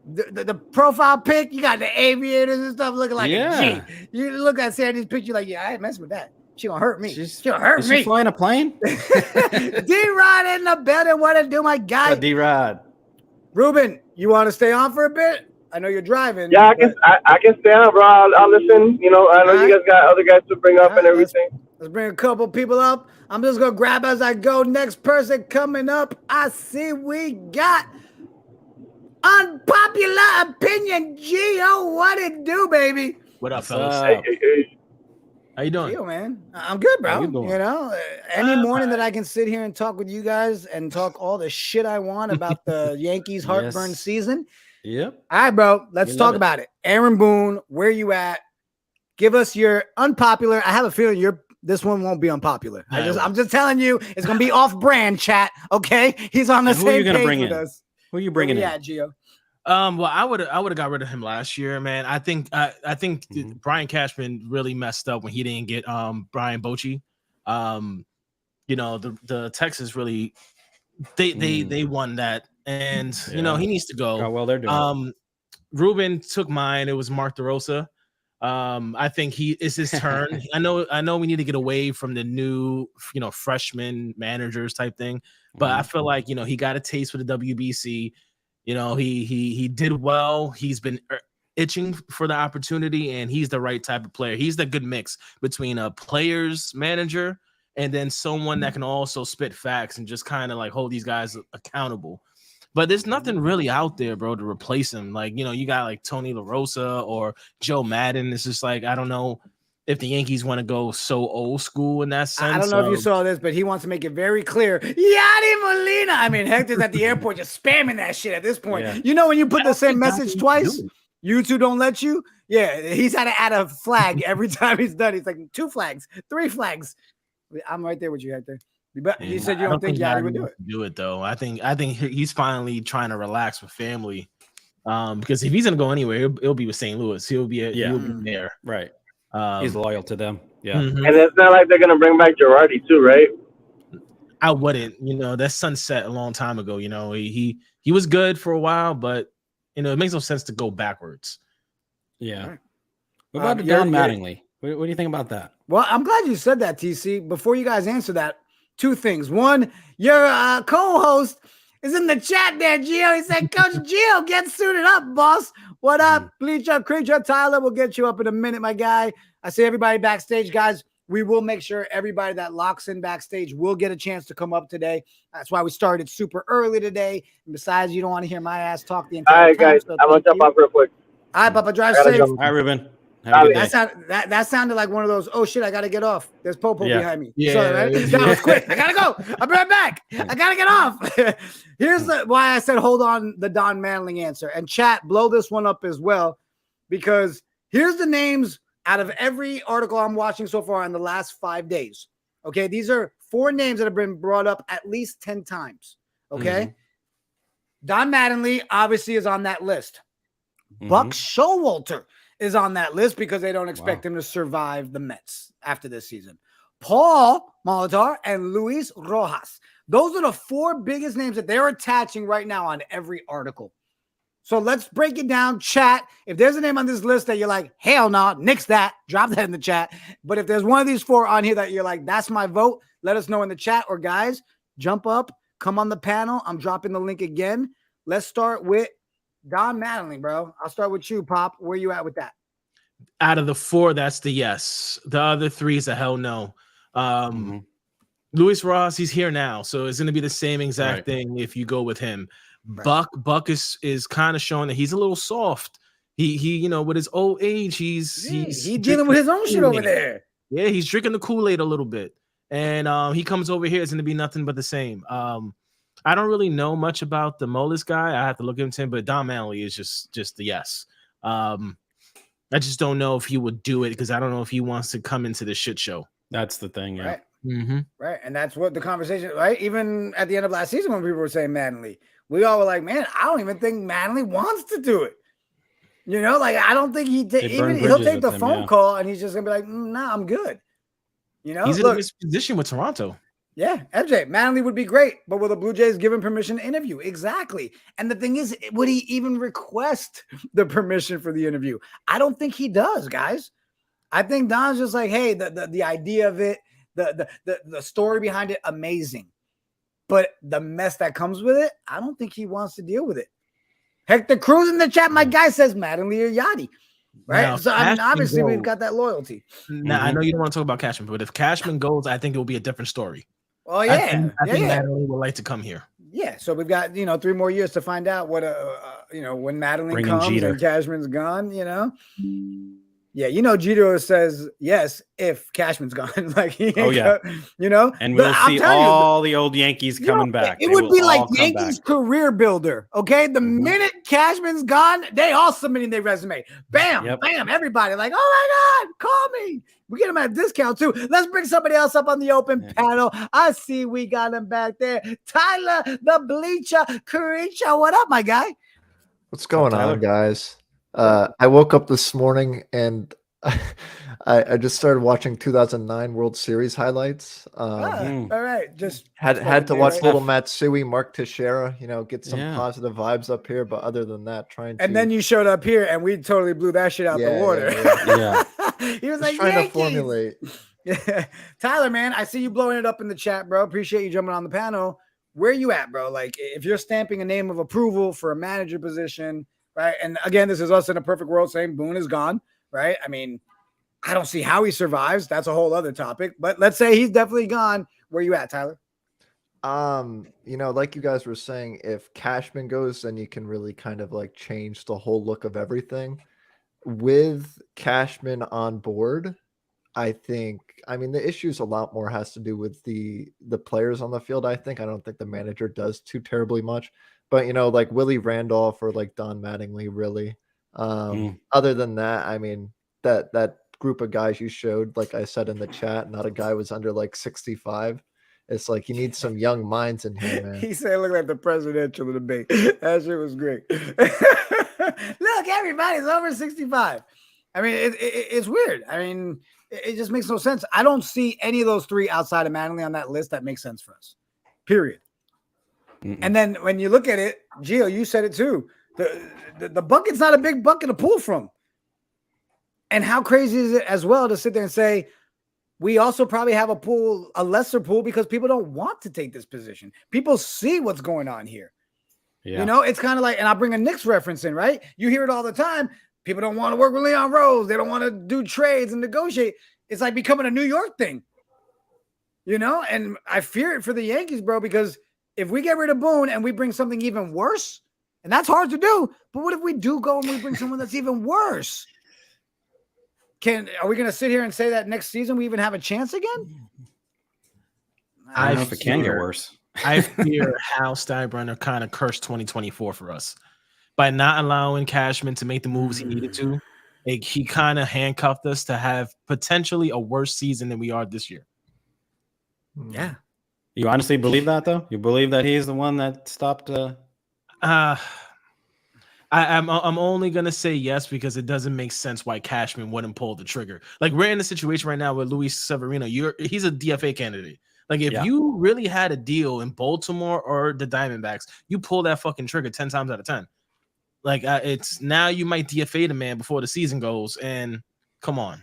the profile pic, you got the aviators and stuff looking like a G. You look at Sandy's picture like, yeah, I ain't messing with that. She gonna hurt me. She'll hurt me. Is she flying a plane? D-Rod in the building. What to do, my guy? D-Rod. Ruben, you want to stay on for a bit? I know you're driving. Yeah, I can stay on, bro. I'll listen. You know, I know you guys got other guys to bring up and everything. Let's bring a couple people up. I'm just going to grab as I go. Next person coming up. I see we got Unpopular Opinion. Gio, what it do, baby? What up, fellas? Hey. How you doing? Gio, man. I'm good, bro. You know, any morning that I can sit here and talk with you guys and talk all the shit I want about the Yankees heartburn season. Yep. All right, bro. Let's talk about it. Aaron Boone, where you at? Give us your unpopular. I have a feeling this one won't be unpopular. I'm just telling you, it's gonna be off-brand, chat. Okay, he's on the same page with us. Who are you bringing in? Yeah, Gio. Well, I would have got rid of him last year, man. I think Brian Cashman really messed up when he didn't get Brian Bochy. You know, the Texans really they won that. And you know, he needs to go. Oh, well, they're doing Ruben took mine. It was Mark DeRosa. I think it's his turn. I know we need to get away from the new, you know, freshman managers type thing. But I feel like, you know, he got a taste for the WBC. You know, he did well. He's been itching for the opportunity, and he's the right type of player. He's the good mix between a player's manager and then someone that can also spit facts and just kind of like hold these guys accountable. But there's nothing really out there, bro, to replace him. Like, you know, you got like Tony La Rosa or Joe Madden. It's just like, I don't know. if the Yankees want to go so old school in that sense. I don't know if you saw this, but he wants to make it very clear. Yadi Molina. I mean, Hector's at the airport just spamming that shit at this point. Yeah. You know, when you put the same message twice, YouTube don't let you. Yeah, he's had to add a flag every time he's done. He's like 2 flags, 3 flags. I'm right there with you, Hector. But you said you don't think Yadi would do it. Do it though. I think he's finally trying to relax with family. Because if he's gonna go anywhere, it'll be with St. Louis. He'll be there. Right. He's loyal to them. Yeah. Mm-hmm. And it's not like they're gonna bring back Girardi too, right? I wouldn't. That sunset a long time ago. He was good for a while, but it makes no sense to go backwards. Yeah. Right. What about Don Mattingly? What do you think about that? Well, I'm glad you said that, TC. Before you guys answer that, 2 things. One, your co-host is in the chat there, Gio. He said, Coach Gio, get suited up, boss. What up? Bleach up, Creature. Tyler, we'll get you up in a minute, my guy. I see everybody backstage, guys. We will make sure everybody that locks in backstage will get a chance to come up today. That's why we started super early today. And besides, you don't want to hear my ass talk the entire All right, time. guys. So I'm gonna jump off real quick. All right, Papa, drive safe. All right, Ruben. Have a good day. That sounded like one of those, oh shit, I gotta get off. There's Popo behind me. Yeah, Sorry, right? That was quick. I gotta go. I'll be right back. I gotta get off. Here's why I said hold on the Don Manling answer. And chat, blow this one up as well, because here's the names out of every article I'm watching so far in the last 5 days. Okay, these are 4 names that have been brought up at least 10 times. Okay. Don Mattingly obviously is on that list. Buck Showalter is on that list because they don't expect him to survive the Mets after this season. Paul Molitor and Luis Rojas. Those are the 4 biggest names that they're attaching right now on every article. So let's break it down. Chat, if there's a name on this list that you're like, hell no, nix that, drop that in the chat. But if there's one of these 4 on here that you're like, that's my vote, let us know in the chat. Or guys, jump up, come on the panel. I'm dropping the link again. Let's start with Don Mattingly, bro. I'll start with you, Pop. Where you at with that? Out of the 4, that's the yes. The other 3 is a hell no. Luis Rojas, he's here now, so it's going to be the same exact thing if you go with him. Right. Buck is kind of showing that he's a little soft. He with his old age, he's dealing with his own shit over there. Yeah, he's drinking the Kool-Aid a little bit, and he comes over here, it's going to be nothing but the same. I don't really know much about the Molis guy. I have to look into him, but Don Manley is just the yes. I just don't know if he would do it because I don't know if he wants to come into the shit show. That's the thing, yeah. Right. Right. And that's what the conversation, right? Even at the end of last season when people were saying Mattingly, we all were like, man, I don't even think Mattingly wants to do it. I don't think he'll take the phone call and he's just going to be like, nah, I'm good. He's in this position with Toronto. Yeah, MJ, Mattingly would be great, but will the Blue Jays give him permission to interview? Exactly. And the thing is, would he even request the permission for the interview? I don't think he does, guys. I think Don's just like, hey, the idea of it, the story behind it, amazing. But the mess that comes with it, I don't think he wants to deal with it. Hector Cruz in the chat, my guy says Mattingly or Yachty. Right. Now, so I mean, obviously we've got that loyalty. Now I know you don't want to talk about Cashman, but if Cashman goes, I think it will be a different story. Oh yeah, I think Mattingly would like to come here. Yeah, so we've got 3 more years to find out what when Mattingly comes and Cashman's gone. Yeah, Jeter says yes if Cashman's gone. Like, and we'll see all the old Yankees coming back. It would be like Yankees career builder. Okay, the minute Cashman's gone, they all submitting their resume. Bam, bam, everybody like, oh my God, call me. We get him at a discount too. Let's bring somebody else up on the open panel. I see we got him back there. Tyler, the bleacher, Karicha. What up, my guy? What's going on, guys? I woke up this morning and I just started watching 2009 World Series highlights. All right, just had to watch Little Matsui, Mark Teixeira, get some positive vibes up here. But other than that, and then you showed up here and we totally blew that shit out the water. Yeah. He was like, trying to formulate. Tyler, man, I see you blowing it up in the chat, bro. Appreciate you jumping on the panel. Where you at, bro? Like, if you're stamping a name of approval for a manager position, right? And again, this is us in a perfect world saying Boone is gone, right? I mean, I don't see how he survives. That's a whole other topic. But let's say he's definitely gone. Where you at, Tyler? Like you guys were saying, if Cashman goes, then you can really kind of like change the whole look of everything. With Cashman on board, I think, I mean, the issues a lot more has to do with the players on the field. I don't think the manager does too terribly much, but like Willie Randolph or like Don Mattingly, really. Other than that, I mean, that group of guys you showed, like I said in the chat, not a guy was under like 65. It's like you need some young minds in here, man. He said, "Look like the presidential debate." That shit was great. Look, everybody's over 65. I mean, it's weird. I mean, it just makes no sense. I don't see any of those three outside of Mattingly on that list that makes sense for us. Period. And then when you look at it, Gio, you said it too. The bucket's not a big bucket to pull from. And how crazy is it as well to sit there and say, we also probably have a lesser pool because people don't want to take this position. People see what's going on here. Yeah. It's kind of like, and I'll bring a Knicks reference in, right? You hear it all the time. People don't want to work with Leon Rose. They don't want to do trades and negotiate. It's like becoming a New York thing, and I fear it for the Yankees, bro, because if we get rid of Boone and we bring something even worse, and that's hard to do, but what if we do go and we bring someone that's even worse? Are we going to sit here and say that next season we even have a chance again? I don't know if it can get worse. I fear Hal Steinbrenner kind of cursed 2024 for us by not allowing Cashman to make the moves he needed to. He kind of handcuffed us to have potentially a worse season than we are this year. Yeah. You honestly believe that, though? You believe that he's the one that stopped? I'm only gonna say yes because it doesn't make sense why Cashman wouldn't pull the trigger. Like we're in a situation right now with Luis Severino. He's a DFA candidate. Like if you really had a deal in Baltimore or the Diamondbacks, you pull that fucking trigger 10 times out of 10. Like it's now you might DFA the man before the season goes, and come on.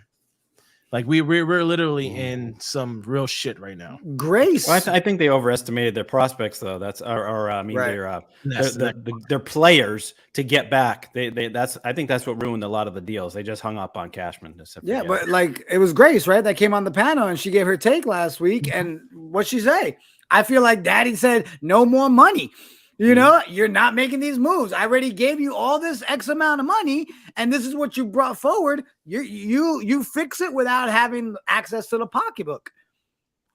Like we're literally in some real shit right now. Grace. Well, I think they overestimated their prospects, though. That's their players to get back. I think that's what ruined a lot of the deals. They just hung up on Cashman. Yeah, but like it was Grace, right? That came on the panel and she gave her take last week. And what'd she say? I feel like Daddy said no more money. You're not making these moves. I already gave you all this X amount of money, and this is what you brought forward. You fix it without having access to the pocketbook.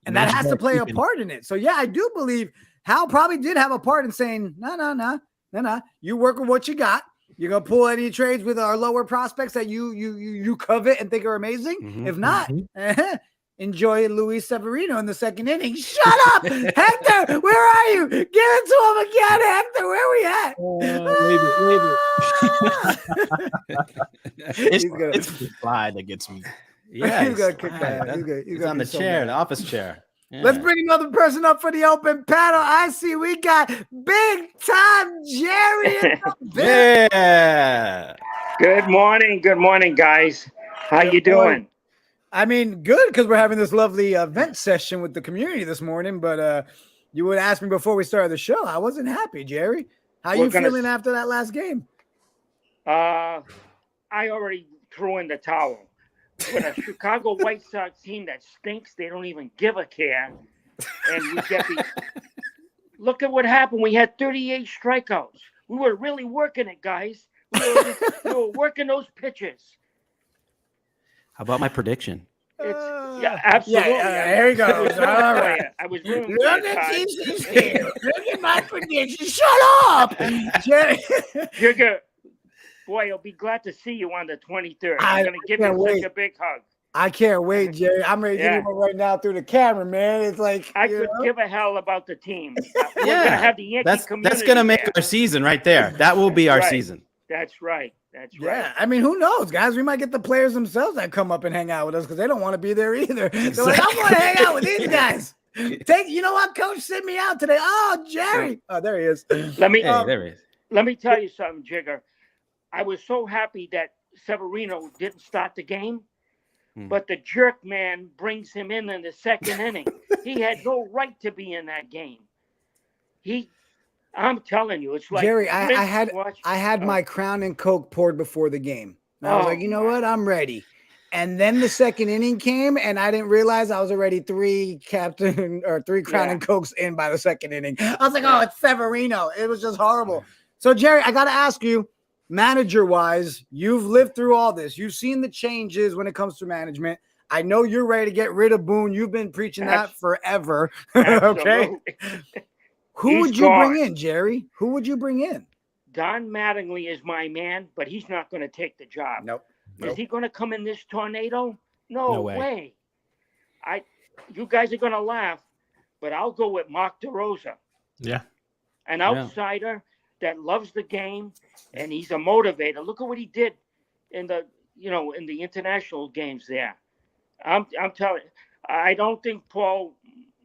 And that has to play a part in it. So yeah, I do believe Hal probably did have a part in saying, no. You work with what you got. You're gonna pull any trades with our lower prospects that you covet and think are amazing. If not, enjoy Luis Severino in the second inning. Shut up, Hector. Where are you? Give it to him again, Hector. Where we at? It's the slide that gets me. Yeah, he's gonna kick that. He's on the chair, the office chair. Yeah. Let's bring another person up for the open panel. I see we got big time Jerry. Yeah. Good morning, guys. How you doing? I mean, good, because we're having this lovely event session with the community this morning. But you would ask me before we started the show. I wasn't happy, Jerry. How you feeling after that last game? I already threw in the towel. With a Chicago White Sox team that stinks, they don't even give a care. And we get look at what happened. We had 38 strikeouts. We were really working it, guys. We were working those pitches. How about my prediction? Yeah, absolutely. Yeah, here he goes. All right. I was rooting Look at TC's here. Look at my prediction. Shut up, Jigger. Boy, I'll be glad to see you on the 23rd. I'm going to give you such a big hug. I can't wait, Jerry. I'm ready to give you one right now through the camera, man. It's like I could give a hell about the team. We're going to have the Yankee community. That's going to make our season right there. That will be our season. That's right. Yeah, I mean, who knows, guys? We might get the players themselves that come up and hang out with us because they don't want to be there either. Exactly. They're like, I want to hang out with these guys. You know what, Coach? Send me out today. Oh, Jerry. Oh, there he is. There he is. Let me tell you something, Jigger. I was so happy that Severino didn't start the game, but the jerk man brings him in the second inning. He had no right to be in that game. I'm telling you, it's like Jerry. I had my Crown and Coke poured before the game. And I was like, you know what? I'm ready. And then the second inning came, and I didn't realize I was already three Crown and Cokes in by the second inning. I was like, oh, it's Severino. It was just horrible. So, Jerry, I got to ask you, manager-wise, you've lived through all this. You've seen the changes when it comes to management. I know you're ready to get rid of Boone. You've been preaching that forever. Absolutely. Okay. Who He's would you gone. bring in, Jerry? Who would you bring in? Don Mattingly is my man, but he's not going to take the job. Nope. Is he going to come in this tornado? No, No way. You guys are going to laugh, but I'll go with Mark DeRosa. Yeah. An outsider that loves the game, and he's a motivator. Look at what he did in the international games there. I'm telling you, I don't think Paul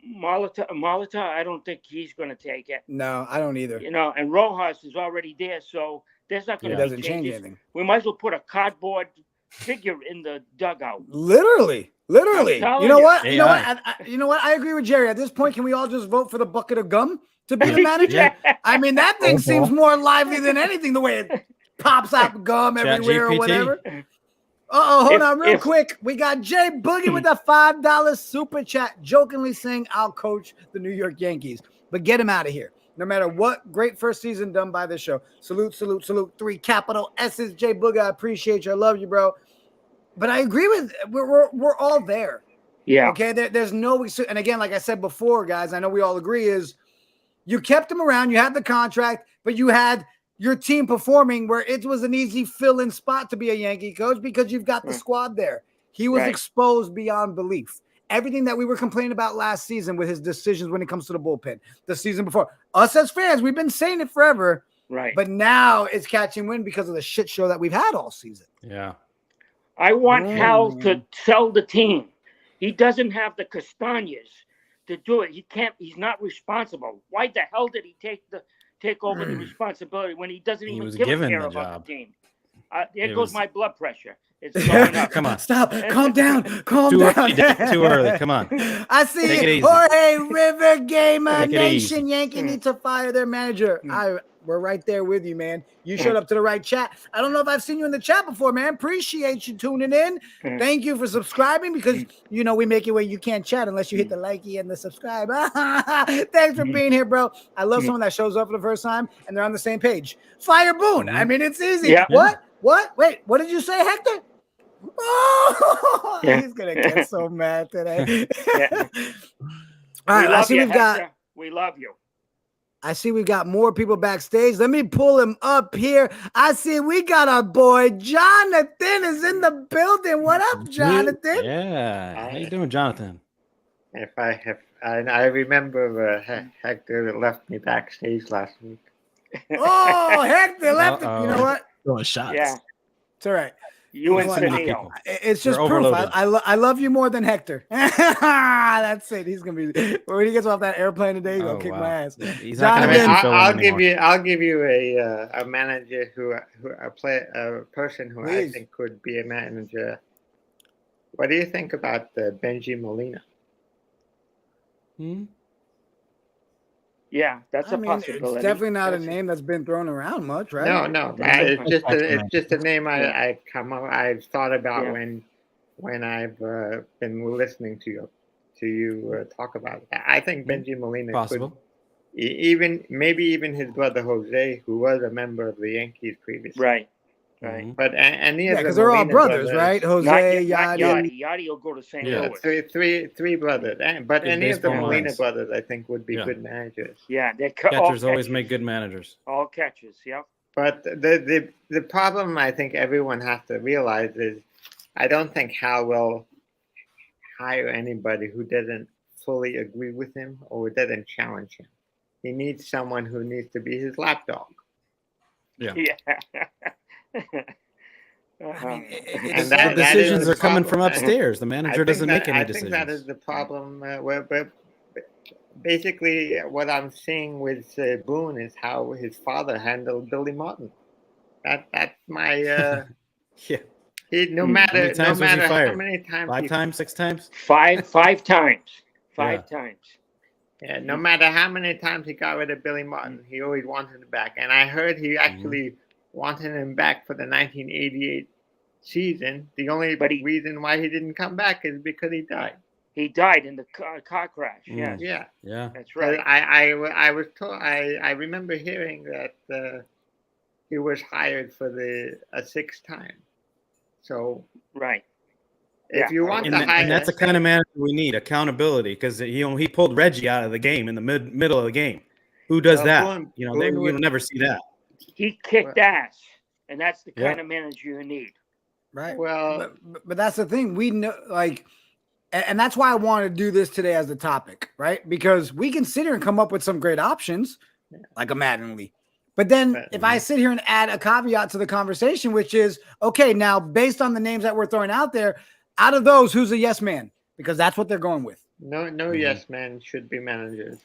Molita, I don't think he's going to take it. No, I don't either. And Rojas is already there, so there's not going to be doesn't change changes. anything. We might as well put a cardboard figure in the dugout. Literally. I'm telling You know what? AI. You know what? You know what? I agree with Jerry. At this point, can we all just vote for the bucket of gum to be the manager? Yeah. I mean, that thing seems more lively than anything, the way it pops out gum everywhere or GPT. whatever. Hold on real if- quick. We got Jay Boogie with a $5 super chat, jokingly saying, I'll coach the New York Yankees. But get him out of here. No matter what, great first season done by the show. Salute, salute, salute. 3 capital S's. Jay Boogie, I appreciate you. I love you, bro. But I agree with we're all there. Yeah. Okay. There's no, and again, like I said before, guys, I know we all agree is you kept him around, you had the contract, but you had your team performing where it was an easy fill-in spot to be a Yankee coach because you've got the squad there. He was exposed beyond belief. Everything that we were complaining about last season with his decisions when it comes to the bullpen, the season before, us as fans, we've been saying it forever. Right. But now it's catching wind because of the shit show that we've had all season. Yeah. I want Hal to sell the team. He doesn't have the castañas to do it. He can't. He's not responsible. Why the hell did he take over the responsibility when he doesn't even give a care about the team? There goes my blood pressure. It's going up. Come on. Stop. Calm down. Calm down. Too early. Come on. I Take see it easy. Jorge River Gamer Take it Nation. easy. Yankee needs to fire their manager. We're right there with you, man. You showed up to the right chat. I don't know if I've seen you in the chat before, man. Appreciate you tuning in. Thank you for subscribing because, we make it where you can't chat unless you hit the likey and the subscribe. Thanks for being here, bro. I love someone that shows up for the first time and they're on the same page. Fire Boone. I mean, it's easy. Yeah. What? Wait, what did you say, Hector? Oh, he's going to get so mad today. All right, I see we love you. I see we've got more people backstage. Let me pull him up here. I see we got our boy Jonathan is in the building. What up, Jonathan? Yeah. How you doing, Jonathan? I remember Hector left me backstage last week. Oh, Hector left it. You know what? Throwing shots. Yeah. It's all right. You and Well, Severino. It's just They're proof. overloaded. I love you more than Hector. That's it. He's gonna be when he gets off that airplane today. He's gonna kick my ass. He's not gonna Jonathan, make you I'll give you a manager a person who I think could be a manager. What do you think about Benji Molina? Yeah, that's a possibility. It's definitely not a name that's been thrown around much, right? No. It's just a name I've thought about when I've been listening to you talk about it. I think Benji Molina possible. Could maybe even his brother Jose, who was a member of the Yankees previously. Right. But any of because they're all brothers, right? Jose, Yadi. Yadi will go to St. Louis. Three brothers. But any of the baseball Molina minds. brothers, I think, would be good managers. Yeah, they're Catchers always make good managers. all catches. Yeah. But the problem I think everyone has to realize is I don't think Hal will hire anybody who doesn't fully agree with him or doesn't challenge him. He needs someone who needs to be his lapdog. Yeah. And The that decisions is are the coming problem. from upstairs. The manager doesn't make any decisions. I think that is the problem. Where basically what I'm seeing with Boone is how his father handled Billy Martin. That's my Yeah. no matter How many times was he how fired? many times 5 times, 6 times? Five times. Five times. Yeah, no matter how many times he got rid of Billy Martin, he always wanted him back. And I heard he actually wanted him back for the 1988 season. The only reason why he didn't come back is because he died. He died in the car crash. Yes. Yeah. That's right. I was told. I remember hearing that he was hired for a 6th time. So right. If you want to hire, and that's the kind of manager we need, accountability, because he pulled Reggie out of the game in the middle of the game. Who does that? Boone You'll never see that. He kicked ass, and that's the kind of manager you need. Right. Well, but that's the thing. We know, like, and that's why I wanted to do this today as the topic, right? Because we can sit here and come up with some great options, like a Mattingly. But then if I sit here and add a caveat to the conversation, which is, okay, now based on the names that we're throwing out there, out of those, who's a yes man? Because that's what they're going with. No yes men should be managers.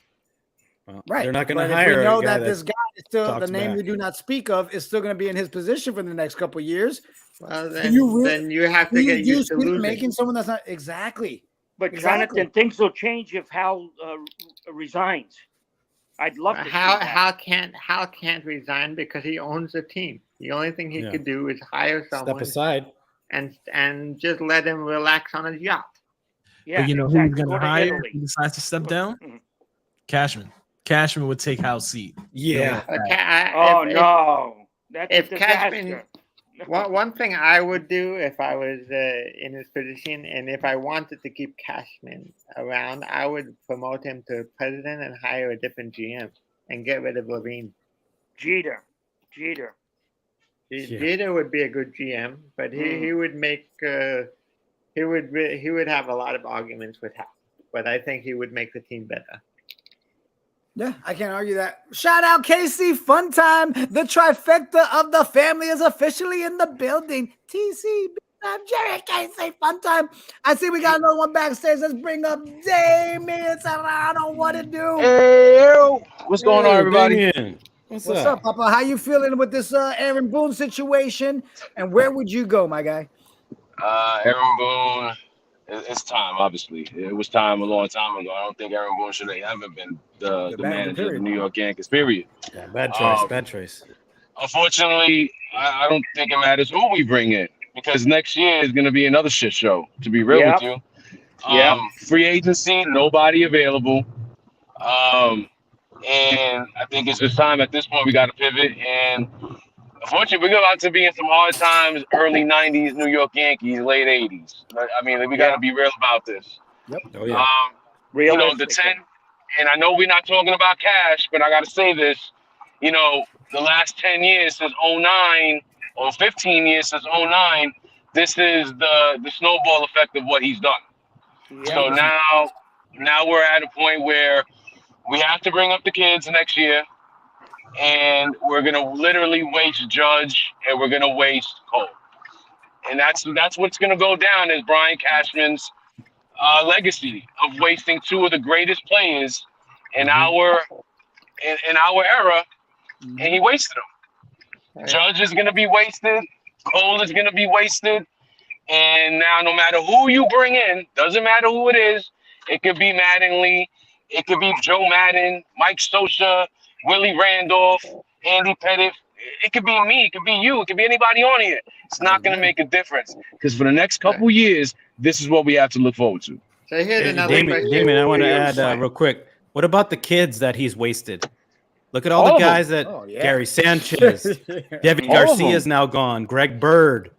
Well, Right. They're not going to But hire. if we know a guy that this guy is still the name back. we do not speak of is still going to be in his position for the next couple of years. Well, then you have to get used to losing. Making someone that's not exactly. But Exactly. Jonathan, things will change if Hal resigns. I'd love to. How can't resign because he owns the team. The only thing he could do is hire someone, Step aside, and just let him relax on his yacht. Yeah, But you know exactly. who he's Go gonna to hire? Italy. He decides to step down. Mhm. Cashman. Cashman would take Hal's seat. yeah. Oh no, that's if a disaster. Cashman- One thing I would do if I was in his position, and if I wanted to keep Cashman around, I would promote him to president and hire a different GM and get rid of Levine. Jeter. Jeter would be a good GM, but he would make he would have a lot of arguments with Hal. But I think he would make the team better. Yeah, I can't argue that. Shout out KC Fun Time. The trifecta of the family is officially in the building. TC, I'm Jerry KC Fun Time. I see we got another one backstage. Let's bring up Damien Serrano. What it do? Hey, what's going on, everybody? Damien. What's What's up? up, Papa? How you feeling with this Aaron Boone situation? And where would you go, my guy? Aaron Boone, it's time, obviously. It was time a long time ago. I don't think Aaron Boone should have ever been the manager of the New York Yankees, period. Yeah, bad choice. Bad choice. Unfortunately, I don't think it matters who we bring in, because next year is going to be another shit show, to be real with you. Free agency, nobody available. And I think it's just time at this point we got to pivot. And unfortunately, we're about to be in some hard times, early 90s New York Yankees, late 80s. I mean, we got to be real about this. Yep. Oh, yeah. You know, the 10, and I know we're not talking about cash, but I got to say this, you know, the last 10 years since 09, or 15 years since 09, this is the snowball effect of what he's done. Yeah. So now we're at a point where we have to bring up the kids next year, and we're going to literally waste Judge, and we're going to waste Cole. And that's what's going to go down as Brian Cashman's legacy of wasting two of the greatest players in our era, and he wasted them. Judge is going to be wasted. Cole is going to be wasted. And now no matter who you bring in, doesn't matter who it is, it could be Mattingly, it could be Joe Madden, Mike Sosa, Willie Randolph, Andy Pettitte. It could be me. It could be you. It could be anybody on here. It's not going to make a difference, because for the next couple years, this is what we have to look forward to. So here's another question. Damien, I want to add real quick. What about the kids that he's wasted? Look at all the guys that Gary Sanchez, Devin Garcia is now gone. Greg Bird.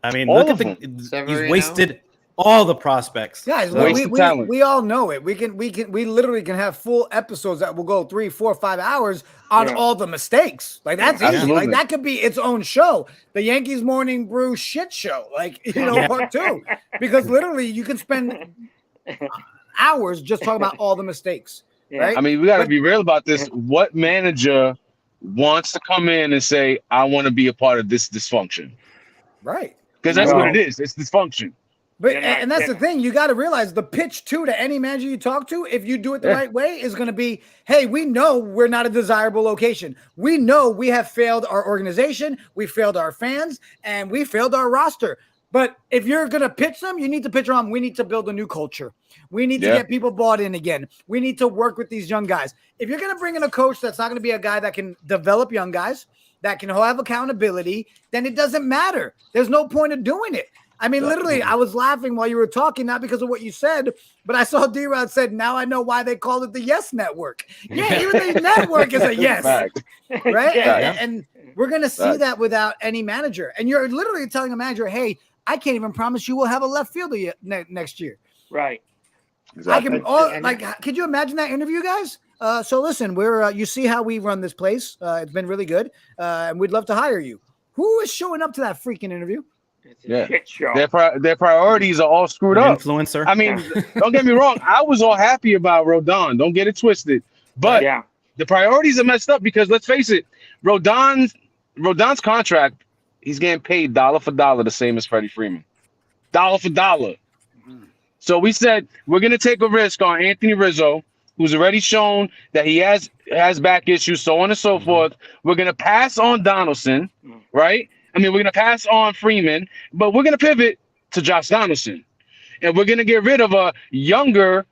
I mean, look at he's wasted all the prospects. Guys, we all know it. We literally can have full episodes that will go 3, 4, 5 hours on all the mistakes. Like that's easy. Like that could be its own show. The Yankees Morning Brew shit show. Like, part 2. Because literally you can spend hours just talking about all the mistakes. Right? I mean, we got to be real about this. What manager wants to come in and say, I want to be a part of this dysfunction? Right. Because that's what it is. It's dysfunction. But and that's the thing. You got to realize the pitch too to any manager you talk to, if you do it the right way, is going to be, hey, we know we're not a desirable location. We know we have failed our organization, we failed our fans, and we failed our roster. But if you're going to pitch them, you need to pitch them. We need to build a new culture. We need to get people bought in again. We need to work with these young guys. If you're going to bring in a coach that's not going to be a guy that can develop young guys, that can have accountability, then it doesn't matter. There's no point of doing it. I mean, literally, I was laughing while you were talking, not because of what you said, but I saw D-Rod said, now I know why they call it the Yes Network. Yeah, even the network is a yes, right? And we're going to see that without any manager. And you're literally telling a manager, hey, I can't even promise you we'll have a left fielder next year. Right. Exactly. Could you imagine that interview, guys? So listen, we're you see how we run this place. It's been really good, and we'd love to hire you. Who is showing up to that freaking interview? It's a shit show. Their priorities are all screwed up. Influencer. I mean, don't get me wrong. I was all happy about Rodon. Don't get it twisted. But the priorities are messed up because let's face it, Rodon's contract, he's getting paid dollar for dollar the same as Freddie Freeman. Dollar for dollar. So we said we're gonna take a risk on Anthony Rizzo, who's already shown that he has back issues, so on and so forth. We're gonna pass on Donaldson, right? I mean, we're gonna pass on Freeman, but we're gonna pivot to Josh Donaldson, and we're gonna get rid of a younger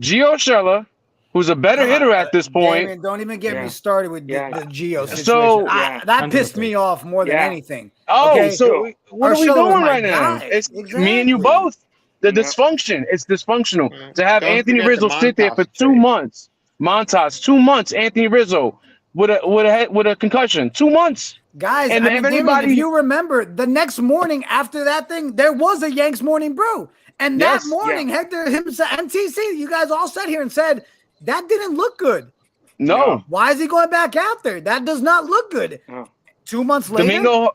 Gio Urshela, who's a better hitter at this point. Damon, don't even get me started with the Gio situation. So that pissed me off more than anything. Oh, okay? so what are we doing right now? It's me and you both. The dysfunction. It's dysfunctional to have Anthony Rizzo sit there for 2 months. Montas, 2 months. Anthony Rizzo with a concussion, 2 months. Guys, and if you remember, the next morning after that thing, there was a Yanks Morning Brew, and that morning, Hector, himself, MTC, you guys all sat here and said that didn't look good. No. Why is he going back out there? That does not look good. 2 months later,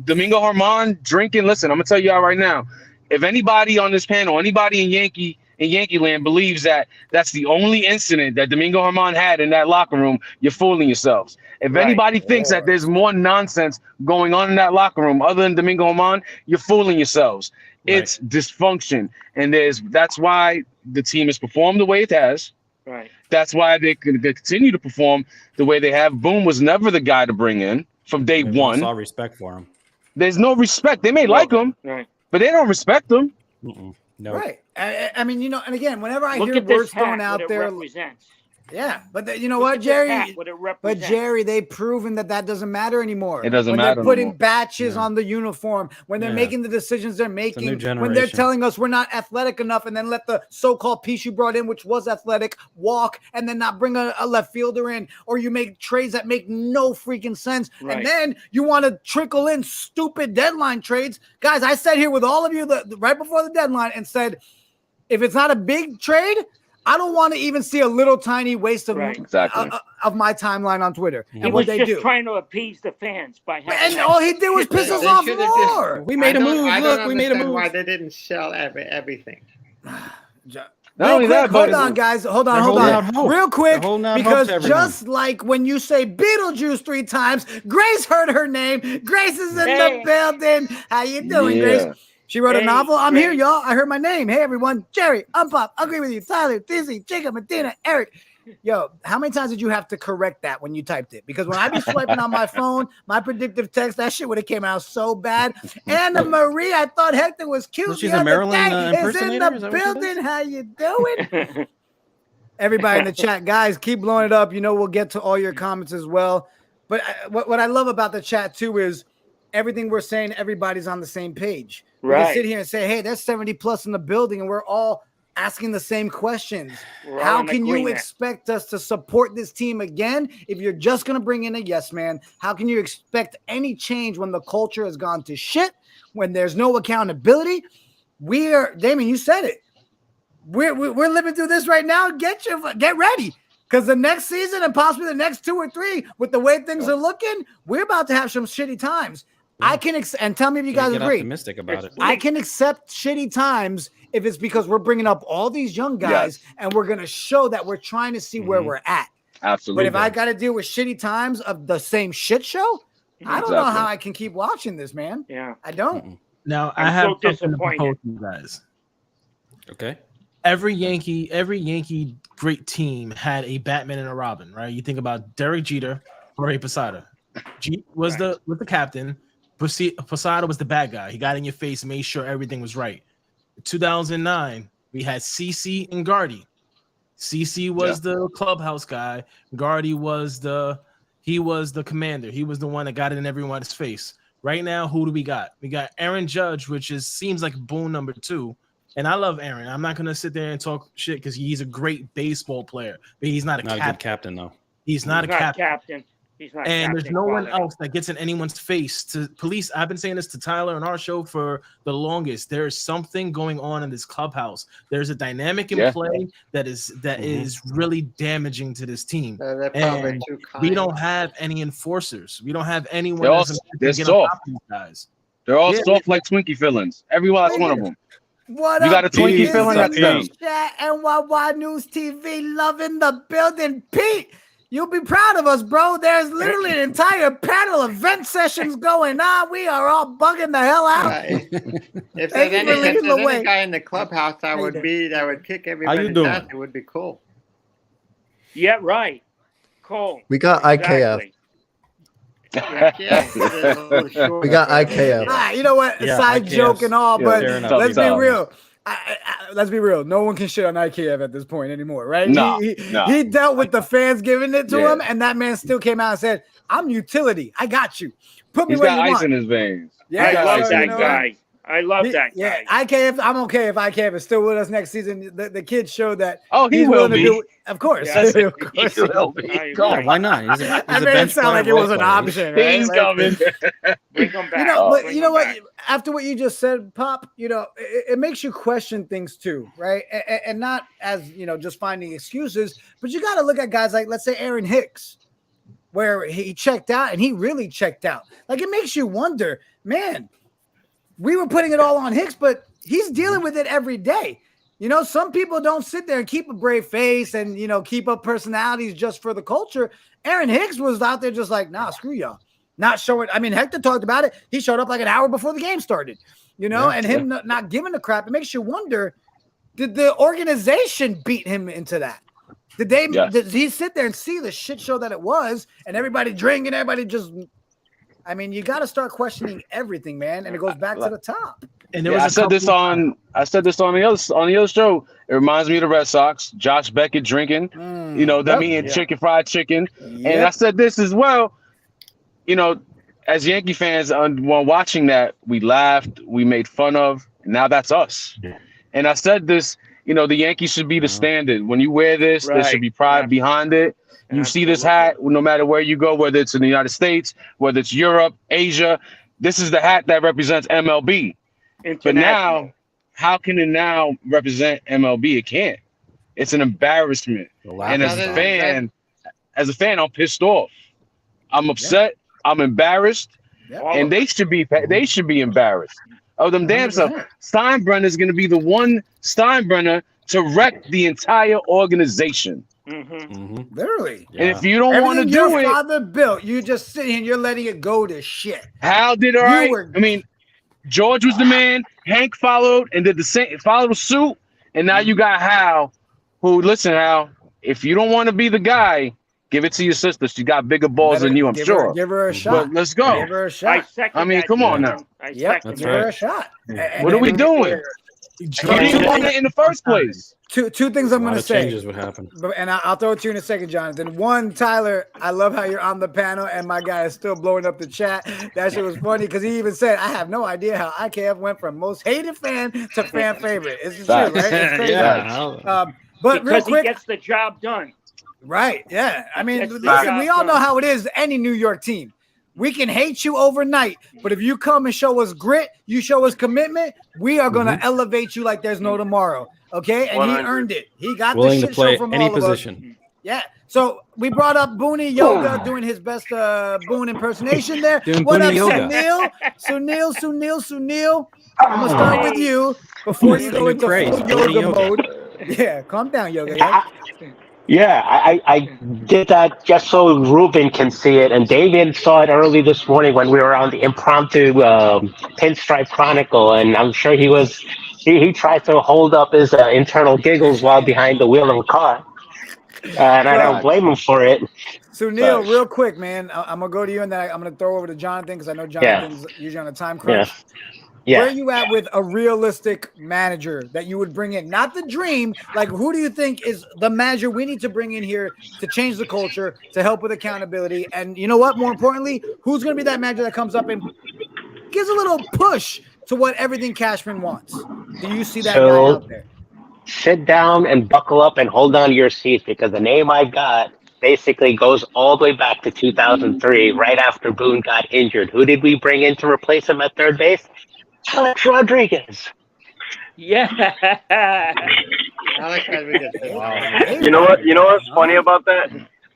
Domingo Germán drinking. Listen, I'm gonna tell you all right now. If anybody on this panel, anybody in Yankee land believes that that's the only incident that Domingo Germán had in that locker room, you're fooling yourselves. If anybody thinks that there's more nonsense going on in that locker room other than Domingo Germán, you're fooling yourselves. It's dysfunction, and that's why the team has performed the way it has. Right. That's why they continue to perform the way they have. Boone was never the guy to bring in from day one. All respect for him. There's no respect. They may like him. Right. But they don't respect them. No. Right. I mean, you know, and again, whenever I hear words thrown out there, but you know what, Jerry? But Jerry, they've proven that doesn't matter anymore. It doesn't when matter. They're putting batches on the uniform, when they're making the decisions they're making, when they're telling us we're not athletic enough, and then let the so-called piece you brought in, which was athletic, walk, and then not bring a left fielder in, or you make trades that make no freaking sense, and then you want to trickle in stupid deadline trades. Guys, I sat here with all of you right before the deadline and said, if it's not a big trade, I don't want to even see a little tiny waste of my timeline on Twitter. He was just trying to appease the fans by having. And all he did was piss us off more. We made a move. Look, we made a move. Why they didn't sell everything? Not only that, hold on, guys. Hold on. Real quick, because just like when you say Beetlejuice 3 times, Grace heard her name. Grace is in the building. How you doing, Grace? She wrote a novel. I'm here, y'all. I heard my name. Hey, everyone. Jerry, I'm Pop. I agree with you. Tyler, Dizzy, Jacob, Medina, Eric. Yo, how many times did you have to correct that when you typed it? Because when I be swiping on my phone, my predictive text, that shit would have came out so bad. Anna Marie, I thought Hector was cute. Well, she's a Maryland impersonator. Is in the building. How you doing? Everybody in the chat, guys, keep blowing it up. You know, we'll get to all your comments as well. But what I love about the chat, too, is everything we're saying, everybody's on the same page. We can sit here and say, hey, there's 70 plus in the building, and we're all asking the same questions. How can you expect us to support this team again if you're just going to bring in a yes man? How can you expect any change when the culture has gone to shit, when there's no accountability? Damon, you said it. We're living through this right now. Get ready. Because the next season and possibly the next 2 or 3, with the way things are looking, we're about to have some shitty times. I can and tell me if you guys agree. Optimistic about it. I can accept shitty times if it's because we're bringing up all these young guys and we're going to show that we're trying to see where we're at. Absolutely. But if I got to deal with shitty times of the same shit show, I don't know how I can keep watching this, man. Yeah, I don't. Now I have something to propose to you guys. Okay. Every Yankee great team had a Batman and a Robin, right? You think about Derek Jeter, Jorge Posada. Was the captain. Posada was the bad guy. He got in your face, made sure everything was right. 2009, we had CC and Gardy. CC was the clubhouse guy. Gardy was the commander. He was the one that got it in everyone's face. Right now, who do we got? We got Aaron Judge, which seems like Boone number 2. And I love Aaron. I'm not gonna sit there and talk shit because he's a great baseball player, but he's not a good captain though. He's not a captain. He's not And there's captain no one quality. else that gets in anyone's face. To police, I've been saying this to Tyler on our show for the longest. There is something going on in this clubhouse. There's a dynamic in play that is really damaging to this team. They're probably And too we kind. don't have any enforcers. We don't have anyone. They're all- that's they're get on soft. top of these guys. They're all Yeah, soft like Twinkie fillings. Every last one of them. What You up, got a Twinkie Pete? feeling? That's them. Chat NYY News TV, loving the building. Pete, you'll be proud of us, bro. There's literally an entire panel of vent sessions going on. We are all bugging the hell out. If Thank there's you for leading the any way. guy in the clubhouse that would kick everybody's doing? ass, it would be cool. Yeah, right. Cole. We got IKF. Exactly. We got IKF. You know what? Yeah, Side IKF. joke and all, Yeah, but fair enough. let's be Tough. real. Let's be real. No one can shit on IKF at this point anymore, right? No, he dealt with the fans giving it to Yeah. him, and that man still came out and said, "I'm utility. I got you. Put me He's where got you ice want." in his veins. Yeah, I love so, that you know, guy. I love that Yeah, guy. IKF. I'm okay if IKF is still with us next season. The kid showed that. Oh, he he's will willing to be. do. Of course, Yeah. of course. He will be. I Yeah, agree. why not? He's a I made it bench sound player, like it role was an player. option. Right? He's Like, coming. Bring him back. You know, but Bring you know him what? back. After what you just said, Pop, you know, it makes you question things too, right? And not as just finding excuses, but you got to look at guys like, let's say, Aaron Hicks, where he checked out and he really checked out. Like, it makes you wonder, man. We were putting it all on Hicks, but he's dealing with it every day. You know, some people don't sit there and keep a brave face and keep up personalities just for the culture. Aaron Hicks was out there just like, nah, screw y'all. Not showing. I mean, Hector talked about it. He showed up like an hour before the game started, and him not giving a crap. It makes you wonder, did the organization beat him into that? Did he sit there and see the shit show that it was and everybody drinking, everybody just, I mean, you got to start questioning everything, man. And it goes back to the top. And there I was said this on the other show. It reminds me of the Red Sox. Josh Beckett drinking, them eating fried chicken. And I said this as well. As Yankee fans, while watching that, we laughed, we made fun of. And now that's us. And I said this. The Yankees should be the standard. When you wear this, there should be pride behind it. You see this hat, no matter where you go, whether it's in the United States, whether it's Europe, Asia. This is the hat that represents MLB. But now, how can it now represent MLB? It can't. It's an embarrassment. And as a fan, I'm pissed off. I'm upset. I'm embarrassed. And they should be embarrassed. Oh, them damn stuff. Steinbrenner is going to be the one Steinbrenner to wreck the entire organization. Literally. And if you don't want to do your it, father built, you just sitting and you're letting it go to shit. how did George was the man. Hank followed and did the same, followed suit. And now you got Hal, who, listen, Hal, if you don't want to be the guy, give it to your sister. She got bigger balls than you, I'm sure. Give her a shot. But let's go. Give her a shot. I mean, come on now. Yep, give her a shot. What are we doing? You didn't want it in the first place. Two things I'm going to say. Changes would happen. And I'll throw it to you in a second, Jonathan. One, Tyler, I love how you're on the panel and my guy is still blowing up the chat. That shit was funny because he even said, I have no idea how IKF went from most hated fan to fan favorite. It's true, right? It's crazy. But because real quick, he gets the job done. Right. Yeah. I mean, That's listen, we all know how it is. Any New York team. We can hate you overnight, but if you come and show us grit, you show us commitment, we are going to elevate you like there's no tomorrow. Okay. And 100. he earned it. He got Willing the to shit play show from any all of us. position. Yeah. So we brought up Boone Yoga doing his best Boone impersonation there. Doing What up, Boone Yoga. Sunil? I'm going to start with you before you go into full yoga mode. Yeah. Calm down, Yoga. Yeah, I did that just so Ruben can see it, and David saw it early this morning when we were on the impromptu Pinstripe Chronicle, and I'm sure he tried to hold up his internal giggles while behind the wheel of a car, and I don't blame him for it. Sunil, real quick, man, I'm gonna go to you, and then I'm gonna throw over to Jonathan because I know Jonathan's usually on a time crunch. Yeah. Where are you at with a realistic manager that you would bring in? Not the dream. Like, who do you think is the manager we need to bring in here to change the culture, to help with accountability? And you know what? More importantly, who's going to be that manager that comes up and gives a little push to what everything Cashman wants? Do you see that guy out there? Sit down and buckle up and hold on to your seats, because the name I got basically goes all the way back to 2003, right after Boone got injured. Who did we bring in to replace him at third base? Alex Rodriguez. Yeah. Alex Rodriguez. You know what? You know what's funny about that?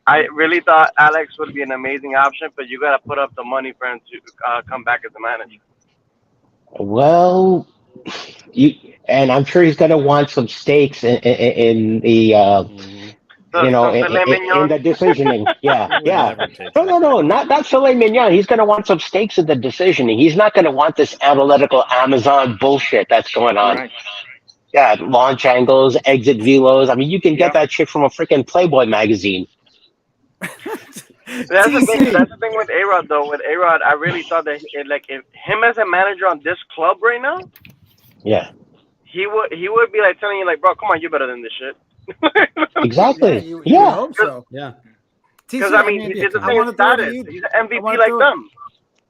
I really thought Alex would be an amazing option, but you got to put up the money for him to come back as a manager. Well, and I'm sure he's going to want some stakes in the, in the decisioning. Yeah. No, not filet mignon. He's going to want some stakes in the decisioning. He's not going to want this analytical Amazon bullshit that's going on. Right. Yeah, launch angles, exit velos. I mean, you can get that shit from a freaking Playboy magazine. That's the thing with A-Rod, though. With A-Rod, I really thought that if him as a manager on this club right now, yeah, he would be like telling you, like, bro, come on, you're better than this shit. Exactly. You hope so. Yeah. Because I mean, it's the same status. He's an MVP like them.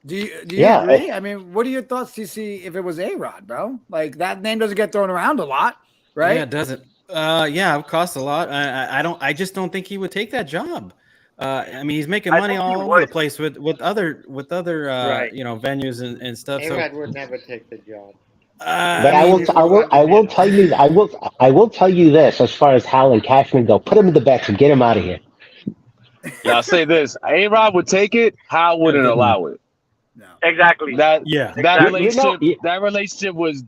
Do you agree? I mean, what are your thoughts, TC, if it was A-Rod, bro? Like, that name doesn't get thrown around a lot, right? Yeah, it doesn't. It costs a lot. I just don't think he would take that job. I mean, he's making money all over the place with other venues and stuff. A-Rod would never take the job. But I will tell you this as far as Hal and Cashman go. Put him in the bench and get him out of here. Yeah, I'll say this: A-Rod would take it. Hal wouldn't allow it. No. Exactly. That relationship was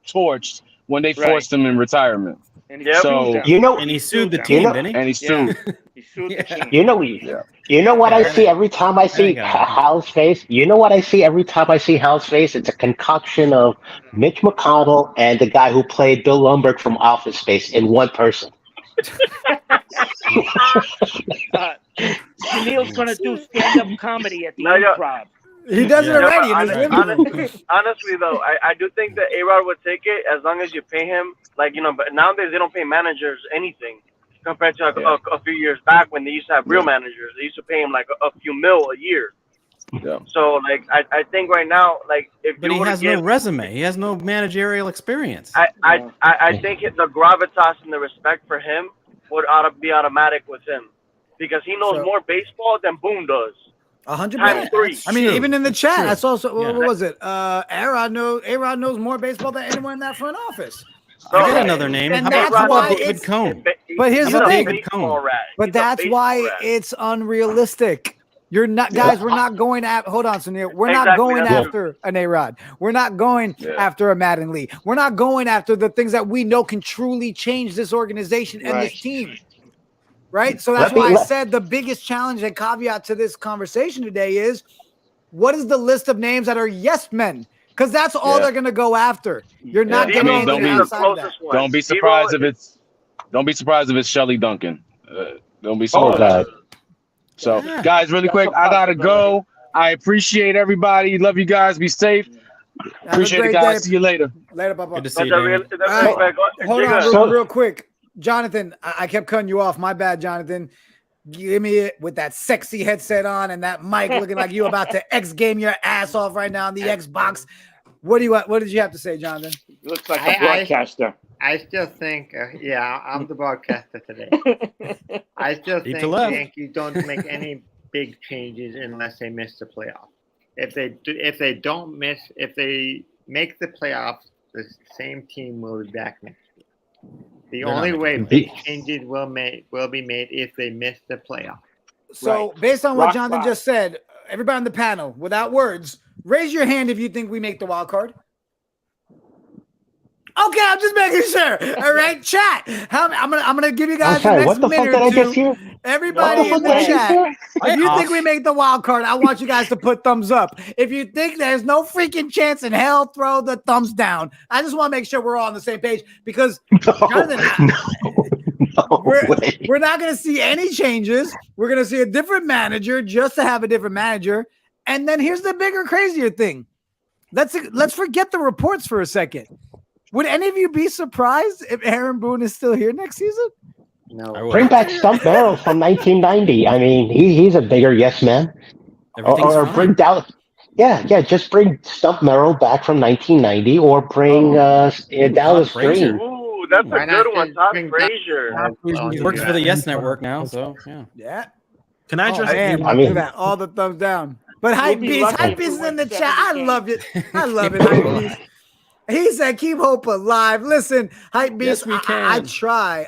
torched when they forced him in retirement. And and he sued the team, didn't he? And he sued. He sued the team. You know what I see every time I see Hal's face? You know what I see every time I see Hal's face? It's a concoction of Mitch McConnell and the guy who played Bill Lumberg from Office Space in one person. Neil's going to do stand-up comedy at the improv. He does it already in his living room. Honestly, though, I do think that A-Rod would take it as long as you pay him. But nowadays they don't pay managers anything compared to a few years back when they used to have real managers. They used to pay him like a few mil a year. Yeah. So I think right now but he has no resume. He has no managerial experience. I think the gravitas and the respect for him would be automatic with him because he knows more baseball than Boone does. 100%. I mean, even in the chat, I saw. What was it? A-Rod knows more baseball than anyone in that front office. I get another name. And How about David Cohn? But here's the thing. But He's that's why it's unrealistic. You're not, guys. We're not going at. Hold on, Sunil. We're not going after an A-Rod. We're not going after a Madden Lee. We're not going after the things that we know can truly change this organization and this team. Right. So that's why I said the biggest challenge and caveat to this conversation today is what is the list of names that are yes men? Because that's all they're going to go after. You're not getting anything outside of that. Don't be surprised if it's Shelly Duncan. Don't be surprised. So, guys, really quick, I gotta go. I appreciate everybody. Love you guys. Be safe. Appreciate it, guys. See you later. Later, Papa. Good to see you. Hold on, real quick. Jonathan, I kept cutting you off. My bad, Jonathan. Give me it with that sexy headset on and that mic looking like you about to X game your ass off right now on the Xbox. What did you have to say, Jonathan? Looks like a broadcaster. I still think, I'm the broadcaster today. I still think the Yankees don't make any big changes unless they miss the playoffs. If they make the playoffs, the same team will be back next year. The only way big changes will be made if they miss the playoffs. So, based on what Jonathan just said, everybody on the panel, without words, raise your hand if you think we make the wild card. Okay, I'm just making sure. All right, chat. I'm gonna give you guys the next minute or two. Everybody in the chat, if you think we make the wild card, I want you guys to put thumbs up. If you think there's no freaking chance in hell, throw the thumbs down. I just want to make sure we're all on the same page because Jonathan, we're not going to see any changes. We're going to see a different manager just to have a different manager. And then here's the bigger, crazier thing. Let's forget the reports for a second. Would any of you be surprised if Aaron Boone is still here next season? No. Bring back Stump Merrill from 1990. I mean, he's a bigger yes man. Or bring Dallas. Yeah, just bring Stump Merrill back from 1990, or bring Dallas Green. Ooh, that's Why a not good one. just Todd bring Frazier. He works for the Yes Network now, so yeah. Yeah. Can I Oh, address? man, I look mean- at that. All the thumbs down. But We'll Hype be Beast, lucky Hype if we Beast is win in the 70 chat. I games. love it. I love it, Hype Beast. He said, keep hope alive. Listen, Hype Beast, Yes, we can.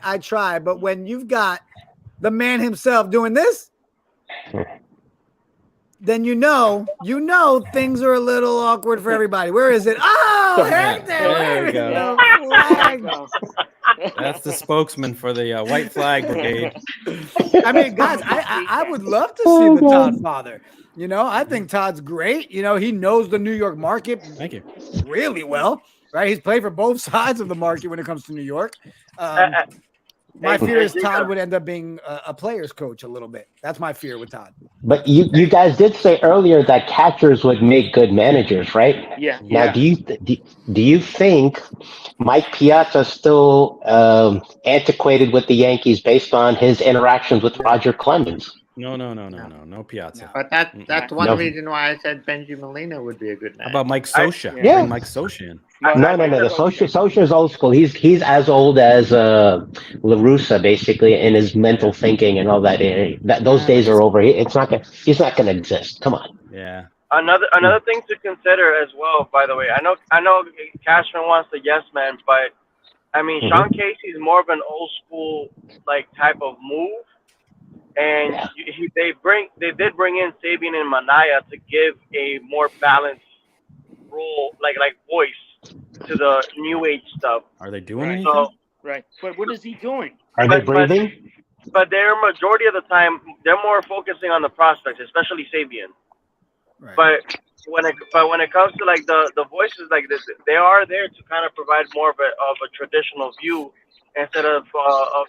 I try. But when you've got the man himself doing this, then you know things are a little awkward for everybody. Where is it? Oh, Hector, There we go. the flag. That's the spokesman for the White Flag Brigade. I mean, guys, I would love to see the Todd father. You know, I think Todd's great. You know, he knows the New York market Thank you. really well, right? He's played for both sides of the market when it comes to New York. My fear is Todd would end up being a player's coach a little bit. That's my fear with Todd. But you guys did say earlier that catchers would make good managers, right? Yeah. Now, do you think Mike Piazza's still antiquated with the Yankees based on his interactions with Roger Clemens? No Piazza. But that's one No. reason why I said Benji Molina would be a good How man. about Mike Scioscia? Yeah. Bring Mike Scioscia in. No. The Scioscia is old school. He's as old as La Russa, basically, in his mental thinking and all that. Those days are over. He's not gonna exist. Come on. Yeah. Another thing to consider as well, by the way, I know Cashman wants the yes man, but I mean Sean Casey's more of an old school like type of move, and they did bring in Sabian and Manaya to give a more balanced role, like voice to the new age stuff. Are they doing anything? So, Right. But what is he doing? Are they breathing? but they're majority of the time they're more focusing on the prospects, especially Sabian. Right. But when it comes to like the voices, like this, they are there to kind of provide more of a traditional view instead of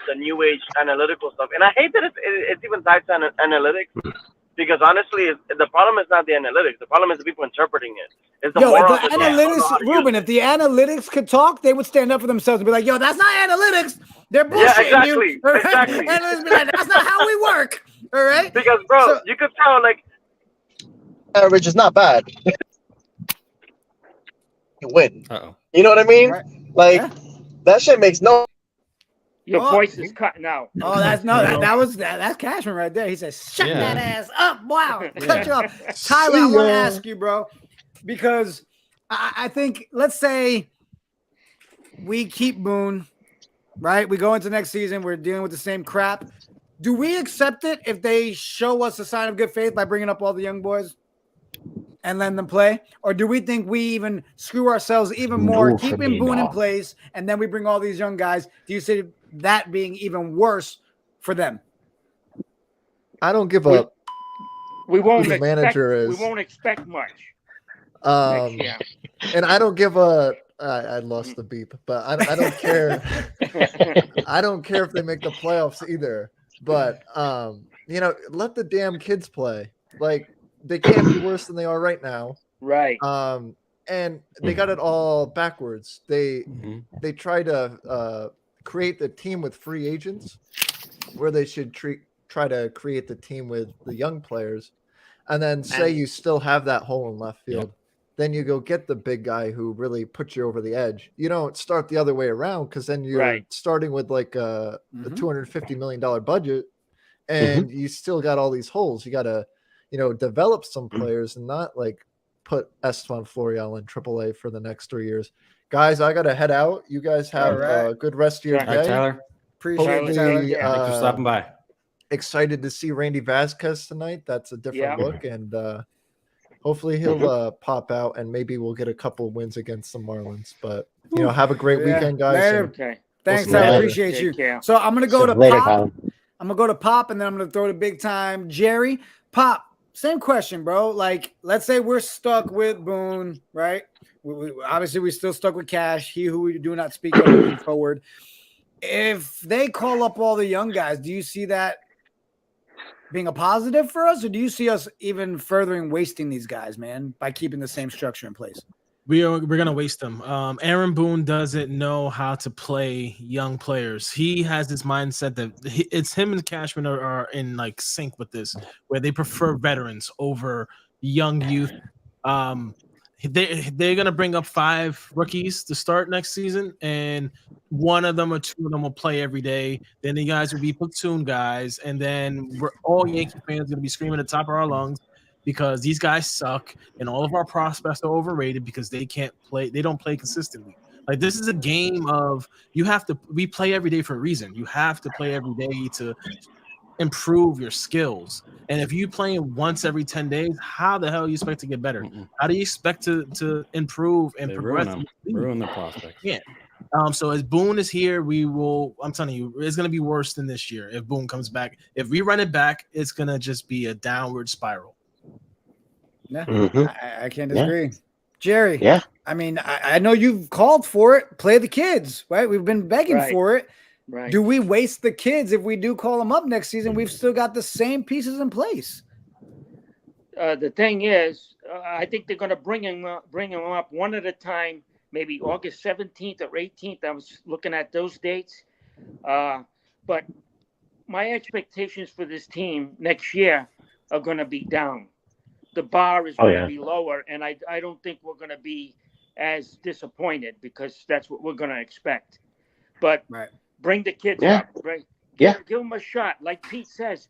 the new age analytical stuff. And I hate that it's even tied to analytics, because honestly, the problem is not the analytics. The problem is the people interpreting it. It's the Yo, morals if the that they don't know analytics, how to use Ruben, it. if the analytics could talk, they would stand up for themselves and be like, yo, that's not analytics. They're bullshitting exactly, you. All right? exactly. Analysts be like, that's not how we work. All right? Because, bro, So- you could tell, like, average is not bad. You win. Uh-oh. You know what I mean? Right. Like Yeah. that shit makes no. Your Oh. voice is cutting out. Oh, that's that's Cashman right there. He says, shut Yeah. that ass up. Wow. Cut you off. Tyler, I See want to ya. ask you, bro, because I think, let's say we keep Boone, right? We go into next season. We're dealing with the same crap. Do we accept it if they show us a sign of good faith by bringing up all the young boys and letting them play? Or do we think we even screw ourselves even more, No, keeping Boone in Severino. place, and then we bring all these young guys? Do you see that being even worse for them? I don't give up. We won't Who the expect, manager is. We won't expect much Um, next year. and I don't give a. I lost the beep, but I don't care. I don't care if they make the playoffs either. But you know, let the damn kids play. Like they can't be worse than they are right now. Right. And they got it all backwards. They try to create the team with free agents, where they should try to create the team with the young players, and then say you still have that hole in left field. Then you go get the big guy who really puts you over the edge. You don't start the other way around, because then you're starting with like a $250 million budget, and you still got all these holes. You got to, develop some players and not like put Esteban Florial in AAA for the next 3 years. Guys, I got to head out. You guys have a good rest of your All right, day. Tyler. Appreciate it, Hopefully, Tyler. Thanks for stopping by. excited to see Randy Vasquez tonight. That's a different look, and hopefully he'll pop out, and maybe we'll get a couple wins against the Marlins. But have a great weekend, guys. Later. and Okay. Thanks, see you I later. appreciate Take you. care. So I'm gonna go to Later, Pop. Colin. I'm gonna go to Pop, and then I'm gonna throw the big time Jerry. Pop, same question, bro. Like, let's say we're stuck with Boone, right? Obviously, we're still stuck with Cash. He who we do not speak of moving forward. If they call up all the young guys, do you see that being a positive for us, or do you see us even furthering wasting these guys, man, by keeping the same structure in place? We're gonna waste them. Aaron Boone doesn't know how to play young players. He has this mindset that it's him and Cashman are in like sync with this, where they prefer veterans over young youth. they're gonna bring up 5 rookies to start next season, and 1 of them or 2 of them will play every day. Then the guys will be platoon guys, and then we're all Yankee fans gonna be screaming at the top of our lungs because these guys suck and all of our prospects are overrated because they can't play. They don't play consistently. Like, this is a game of we play every day for a reason. You have to play every day to improve your skills. And if you play once every 10 days, how the hell do you expect to get better? How do you expect to improve and progress? Ruin the prospects. Yeah. So as Boone is here, I'm telling you, it's going to be worse than this year if Boone comes back. If we run it back, it's going to just be a downward spiral. Yeah, I can't disagree. Yeah. Jerry, Yeah. I mean, I know you've called for it. Play the kids, right? We've been begging for it. Right. Do we waste the kids if we do call them up next season? We've still got the same pieces in place. The thing is, I think they're going to bring them up one at a time, maybe August 17th or 18th. I was looking at those dates. But my expectations for this team next year are going to be down. The bar is going to be lower, and I don't think we're going to be as disappointed because that's what we're going to expect. But bring the kids up, right? Give them a shot. Like Pete says,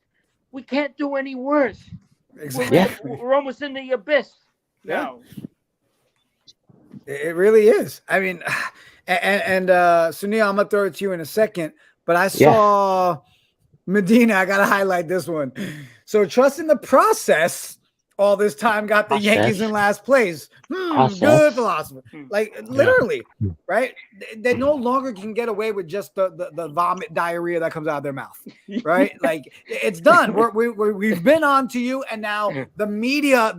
we can't do any worse. Exactly. We're almost in the abyss now. It really is. I mean, and Sunil, I'm going to throw it to you in a second, but I saw Medina. I got to highlight this one. So trusting the process all this time got the Yankees in last place. Good philosophy. Like, literally, right? They no longer can get away with just the vomit diarrhea that comes out of their mouth, right? Like, it's done. We've been on to you, and now the media,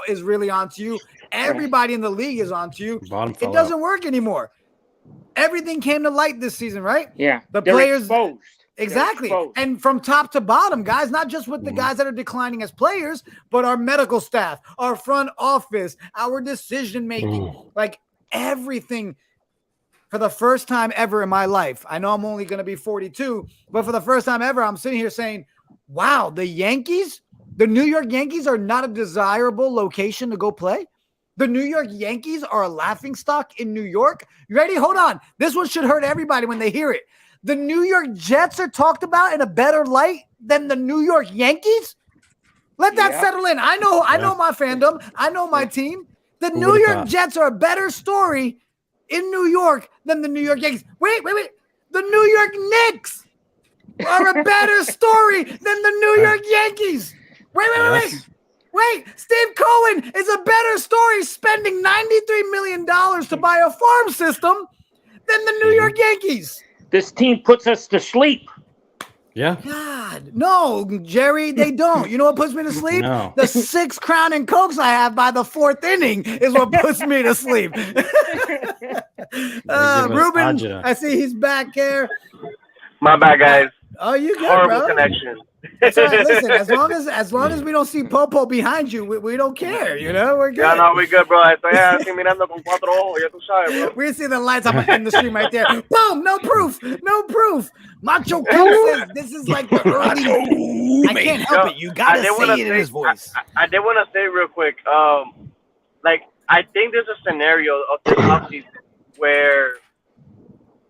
is really on to you. Everybody in the league is on to you. It doesn't work anymore. Everything came to light this season, right? Yeah. The They're players exposed. Exactly. And from top to bottom, guys, not just with the guys that are declining as players, but our medical staff, our front office, our decision making, like everything. For the first time ever in my life, I know I'm only going to be 42, but for the first time ever, I'm sitting here saying, wow, the New York Yankees are not a desirable location to go play. The New York Yankees are a laughingstock in New York. You ready? Hold on. This one should hurt everybody when they hear it. The New York Jets are talked about in a better light than the New York Yankees. Let that settle in. I know my fandom. I know my team. The New York Jets are a better story in New York than the New York Yankees. Wait. The New York Knicks are a better story than the New York Yankees. Wait. Steve Cohen is a better story spending $93 million to buy a farm system than the New York Yankees. This team puts us to sleep. Yeah. God, no, Jerry, they don't. You know what puts me to sleep? No. The 6 Crown and Cokes I have by the 4th inning is what puts me to sleep. Ruben, I see he's back there. My bad, guys. Oh, you good, Horrible bro? connection. That's all right. Listen, as long as we don't see Popo behind you, we don't care. We're good. Yeah, no, we good, bro. Estoy así mirando con 4 ojos, ya tú sabes, bro. We see the lights up in the stream right there. Boom! No proof. Macho King says this is like the early. I can't help it. You gotta say it in his voice. I did want to say real quick. I think there's a scenario of this offseason where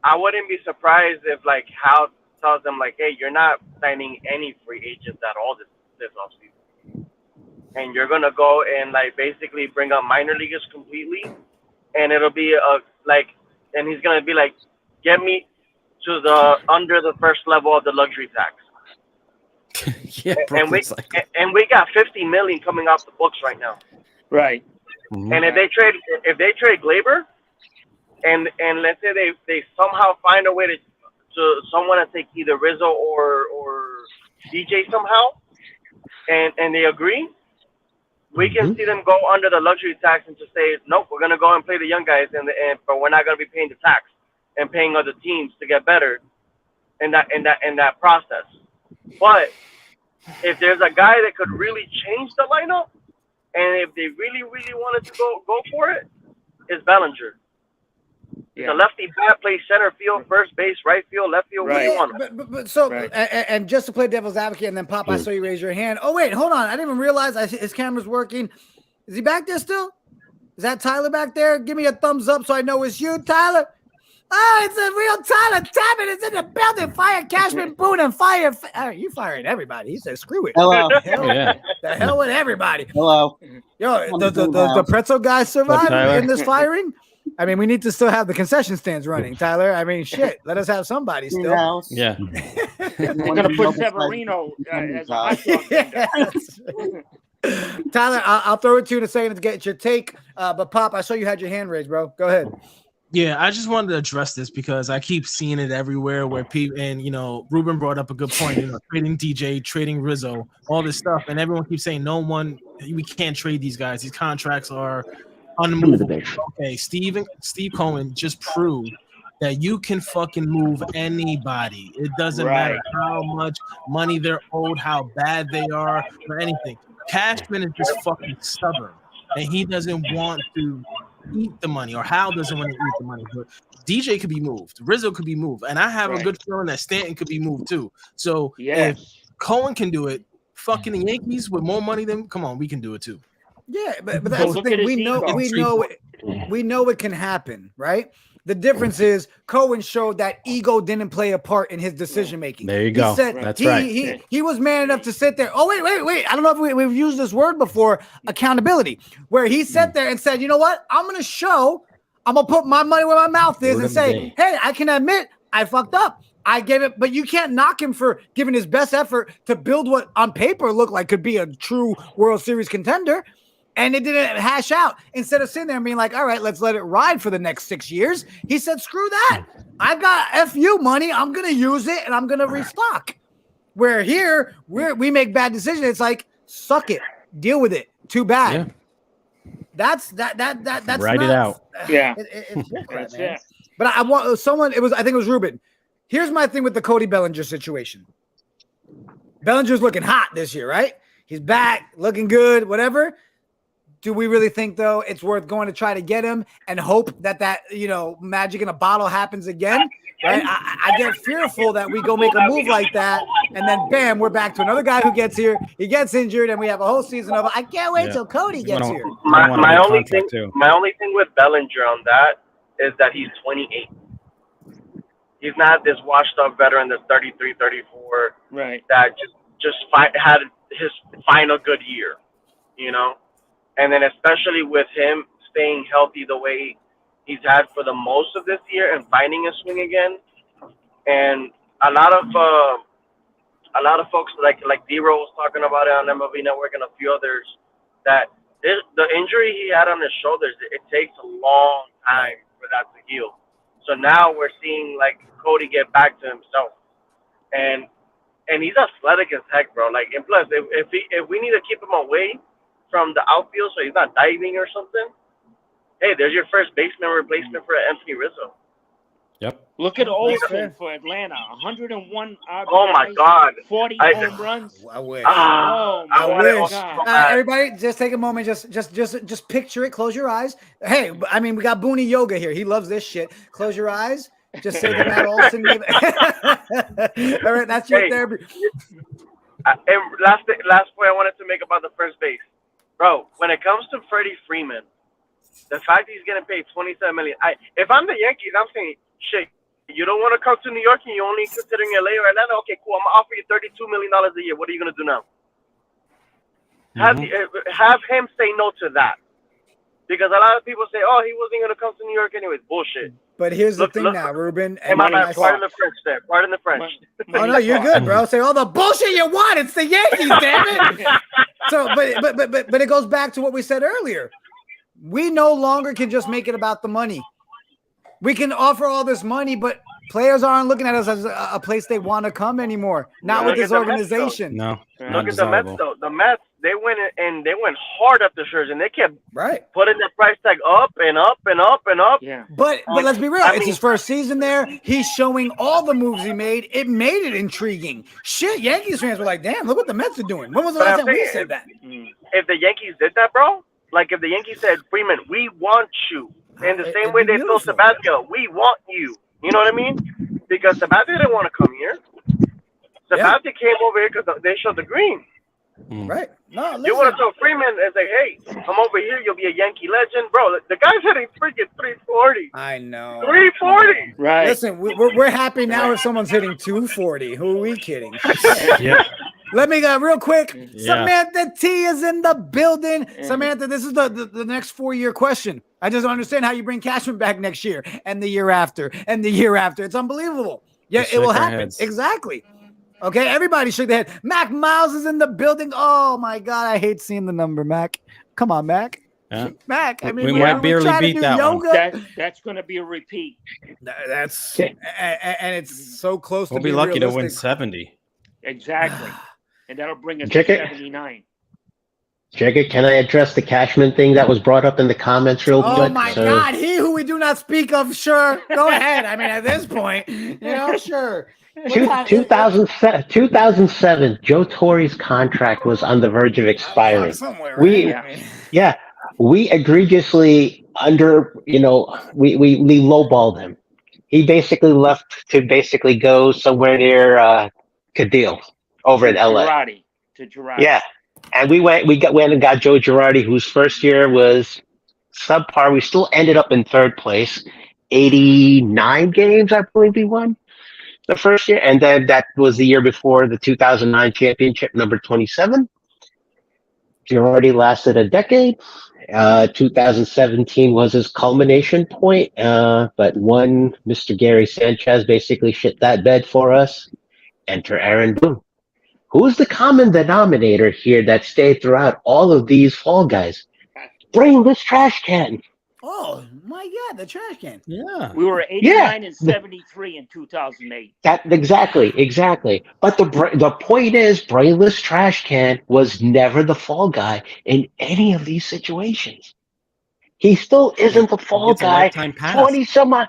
I wouldn't be surprised if Hal tells them hey, you're not signing any free agents at all this offseason, and you're gonna go and basically bring up minor leaguers completely, and it'll be and he's gonna be get me to the under the first level of the luxury tax. And we got $50 million coming off the books right now. Right. And if they trade Glaber, and let's say they somehow find a way to someone to take either Rizzo or DJ somehow, and they agree, we can see them go under the luxury tax and just say, nope, we're gonna go and play the young guys, but we're not gonna be paying the tax and paying other teams to get better in that process. But if there's a guy that could really change the lineup, and if they really wanted to go for it, it's Bellinger. The lefty bat plays center field, first base, right field, left field. What do you want? But so, and just to play devil's advocate, and then Pop, I saw you raise your hand. Oh wait, hold on. I didn't even realize his camera's working. Is he back there still? Is that Tyler back there? Give me a thumbs up so I know it's you, Tyler. Oh, it's a real Tyler Tabbitt is in the building. Fire Cashman, Boone, and fire. You firing everybody. He said, screw it. Hello. The hell with everybody. Hello. Yo, the pretzel guy survive in this firing? I mean, we need to still have the concession stands running, Tyler. I mean, shit. Let us have somebody still. Yeah. They're going to put Severino as a hot dog vendor. Tyler, I'll throw it to you in a second to get your take. But Pop, I saw you had your hand raised, bro. Go ahead. Yeah, I just wanted to address this because I keep seeing it everywhere where people, and Ruben brought up a good point, trading DJ, trading Rizzo, all this stuff, and everyone keeps saying we can't trade these guys. These contracts are unmovable. Okay, Steve Cohen just proved that you can fucking move anybody. It doesn't matter how much money they're owed, how bad they are, or anything. Cashman is just fucking stubborn, and he doesn't want to eat the money, or Hal doesn't want to eat the money. But DJ could be moved, Rizzo could be moved, and I have a good feeling that Stanton could be moved too. So if Cohen can do it, fucking the Yankees with more money than we can do it too. Yeah, but that's the thing. We know it can happen, right? The difference is Cohen showed that ego didn't play a part in his decision making. There you go. He said That's right. He was man enough to sit there. Oh, wait. I don't know if we've used this word before, accountability, where he sat there and said, you know what? I'm going to put my money where my mouth is and say, hey, I can admit I fucked up. I gave it, but you can't knock him for giving his best effort to build what on paper looked like could be a true World Series contender. And it didn't hash out. Instead of sitting there and being like, all right, let's let it ride for the next 6 years. He said, screw that. I've got FU money. I'm going to use it and I'm going to restock. Where here, we make bad decisions. It's like, suck it. Deal with it. Too bad. Yeah. That's write it out. Yeah. It's bullcrap, man. But I want someone, I think it was Ruben. Here's my thing with the Cody Bellinger situation. Bellinger's looking hot this year, right? He's back, looking good, whatever. Do we really think, though, it's worth going to try to get him and hope that magic in a bottle happens again? Right? I get fearful that we go make a move like that, and then, bam, we're back to another guy who gets here. He gets injured, and we have a whole season of, I can't wait till Cody gets here. My only thing with Bellinger on that is that he's 28. He's not this washed-up veteran that's 33, 34, that just had his final good year, And then especially with him staying healthy the way he's had for the most of this year and finding his swing again. And a lot of folks like D-Row was talking about it on MLB Network and a few others, that the injury he had on his shoulders, it takes a long time for that to heal. So now we're seeing like Cody get back to himself. And he's athletic as heck, bro. Like, and plus, if we need to keep him away from the outfield so he's not diving or something, hey, there's your first baseman replacement for Anthony Rizzo. Yep. Look at Olsen for Atlanta, 101 RBIs. Oh my God, 40 home runs. I wish. Oh my God. Everybody, just take a moment. Just picture it. Close your eyes. Hey, I mean, we got Boone Yoga here. He loves this shit. Close your eyes. Just say the Matt Olsen. All right, that's your therapy. And last point I wanted to make about the first base. Bro, when it comes to Freddie Freeman, the fact he's getting paid $27 million. If I'm the Yankees, I'm saying, shit, you don't want to come to New York and you're only considering LA or Atlanta? Okay, cool. I'm going to offer you $32 million a year. What are you going to do now? Have him say no to that. Because a lot of people say, oh, he wasn't going to come to New York anyways. Bullshit. But here's the thing now, Ruben. And pardon the French there. Pardon the French. Oh, no, you're good, bro. Say all the bullshit you want. It's the Yankees, damn it. So, but it goes back to what we said earlier. We no longer can just make it about the money. We can offer all this money, but players aren't looking at us as a place they want to come anymore. Not with this organization. No. Look at the Mets, though. The Mets, they went hard up the Scherzer, and they kept putting the price tag up and up and up and up. Yeah. But let's be real. It's his first season there. He's showing all the moves he made. It made it intriguing. Shit, Yankees fans were like, damn, look what the Mets are doing. When was the last time we said that? If the Yankees did that, bro, like if the Yankees said, Freeman, we want you. In the same way they told Sabathia, we want you. You know what I mean? Because Sabathia didn't want to come here. Sabathia came over here because they showed the green. Right. No, You listen. want to tell Freeman and say, hey, come over here, you'll be a Yankee legend. Bro, the guy's hitting freaking 340. I know. 340. Right. Listen, we're happy now if someone's hitting 240. Who are we kidding? Yeah. Let me go real quick. Yeah. Samantha T is in the building. Yeah. Samantha, this is the next 4-year question. I just don't understand how you bring Cashman back next year and the year after and the year after. It's unbelievable. Yeah, We it will shake our happen. heads. Exactly. Okay, everybody shook their head. Mac Miles is in the building. Oh my God, I hate seeing the number, Mac. Come on, Mac. Yeah. Mac, I mean, We we're might barely trying to beat do that one. yoga. That's going to be a repeat. That's and it's so close We'll to be being lucky to win realistic. 70. Exactly. And that'll bring us Check to it. 79. Jigga, can I address the Cashman thing that was brought up in the comments real Oh quick? my So- God, he who we do not speak of, sure. Go ahead. I mean, at this point, sure. 2007, Joe Torre's contract was on the verge of expiring. Somewhere, We, right? we egregiously we lowballed him. He basically left to basically go somewhere near Cadil over in LA. To Girardi. Yeah, and we went and got Joe Girardi, whose first year was subpar. We still ended up in third place, 89 games, I believe we won the first year, and then that was the year before the 2009 championship, number 27. Girardi lasted a decade. 2017 was his culmination point, but one Mr. Gary Sanchez basically shit that bed for us. Enter Aaron Boone. Who's the common denominator here that stayed throughout all of these fall guys? Brainless trash can. Oh my God, the trash can. Yeah. We were 89 and 73 in 2008. That exactly. But the point is, brainless trash can was never the fall guy in any of these situations. He still isn't the fall It's a guy. lifetime pass. 20 some odd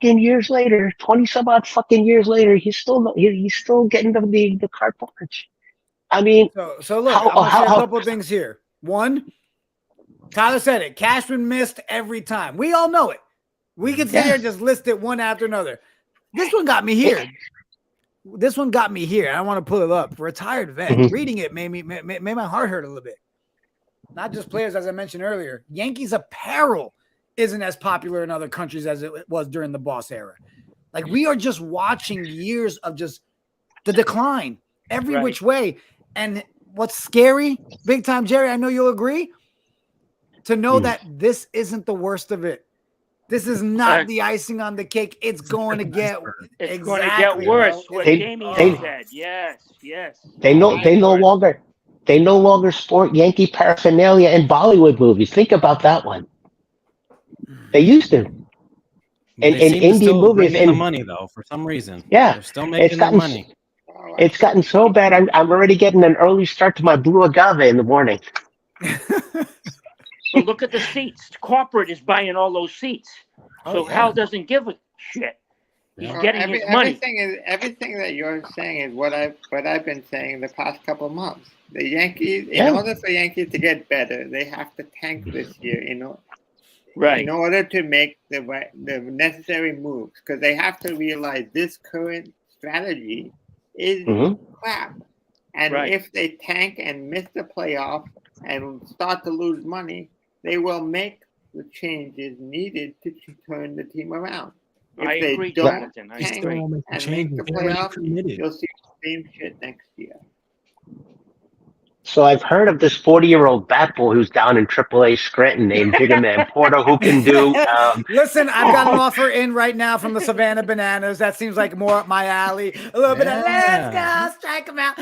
years later, he's still getting the carte blanche. I mean, So look, I'm gonna say a couple things here. One, Tyler said it. Cashman missed every time. We all know it. We can sit here and just list it one after another. This one got me here. I want to pull it up. Retired vet. Mhm. Reading it made my heart hurt a little bit. Not just players, as I mentioned earlier. Yankees apparel isn't as popular in other countries as it was during the Boss era. Like, we are just watching years of just the decline every Right. which way. And what's scary, big time, Jerry, I know you'll agree, to know that this isn't the worst of it. This is not the icing on the cake. It's going to get Going to get worse. What They- Jamie they- has said. Yes. They no longer sport Yankee paraphernalia in Bollywood movies. Think about that one. They used to. They In seem to Indian still movies, bring in the and money though, for some reason. Yeah, They're still making their money. It's gotten so bad. I'm already getting an early start to my blue agave in the morning. But look at the seats. Corporate is buying all those seats. So Hal doesn't give a shit. He's getting his money. Everything that you're saying is what I've been saying the past couple of months. The Yankees, in order for Yankees to get better, they have to tank this year. Right. In order to make the necessary moves, because they have to realize this current strategy is crap. And if they tank and miss the playoff and start to lose money, they will make the changes needed to turn the team around. If I they agree, don't Jonathan. I tank agree. and make the playoff, you'll see the same shit next year. So I've heard of this 40-year-old bat boy who's down in AAA Scranton named Jiggerman Porter who can do. Listen, I've got an offer in right now from the Savannah Bananas. That seems like more up my alley. A little bit of let's go, strike him out.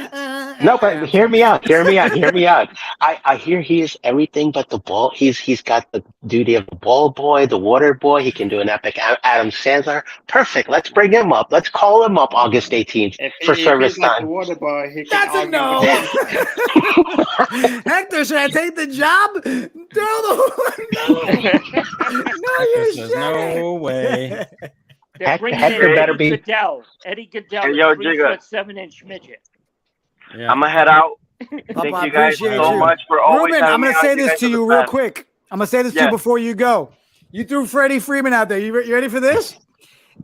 No, but hear me out. I hear he is everything but the ball. He's got the duty of the ball boy, the water boy. He can do an epic Adam Sandler. Perfect. Let's bring him up. Let's call him up August 18th for service he's like time. the water boy, he can That's a argue no. with Hector, should I take the job? No, you There's shouldn't. no way. They're bringing Hector in better Eddie be- Goodell. Eddie Goodell, Hey, yo, a 3-foot, Jigga. 7-inch midget. Yeah. I'm gonna head out. Papa, Thank you guys appreciate so you. much for always Ruben, having I'm me going to on. say You this guys to are the you real best. quick. I'm going to say this to you Yes. before you go. You threw Freddie Freeman out there. You ready for this?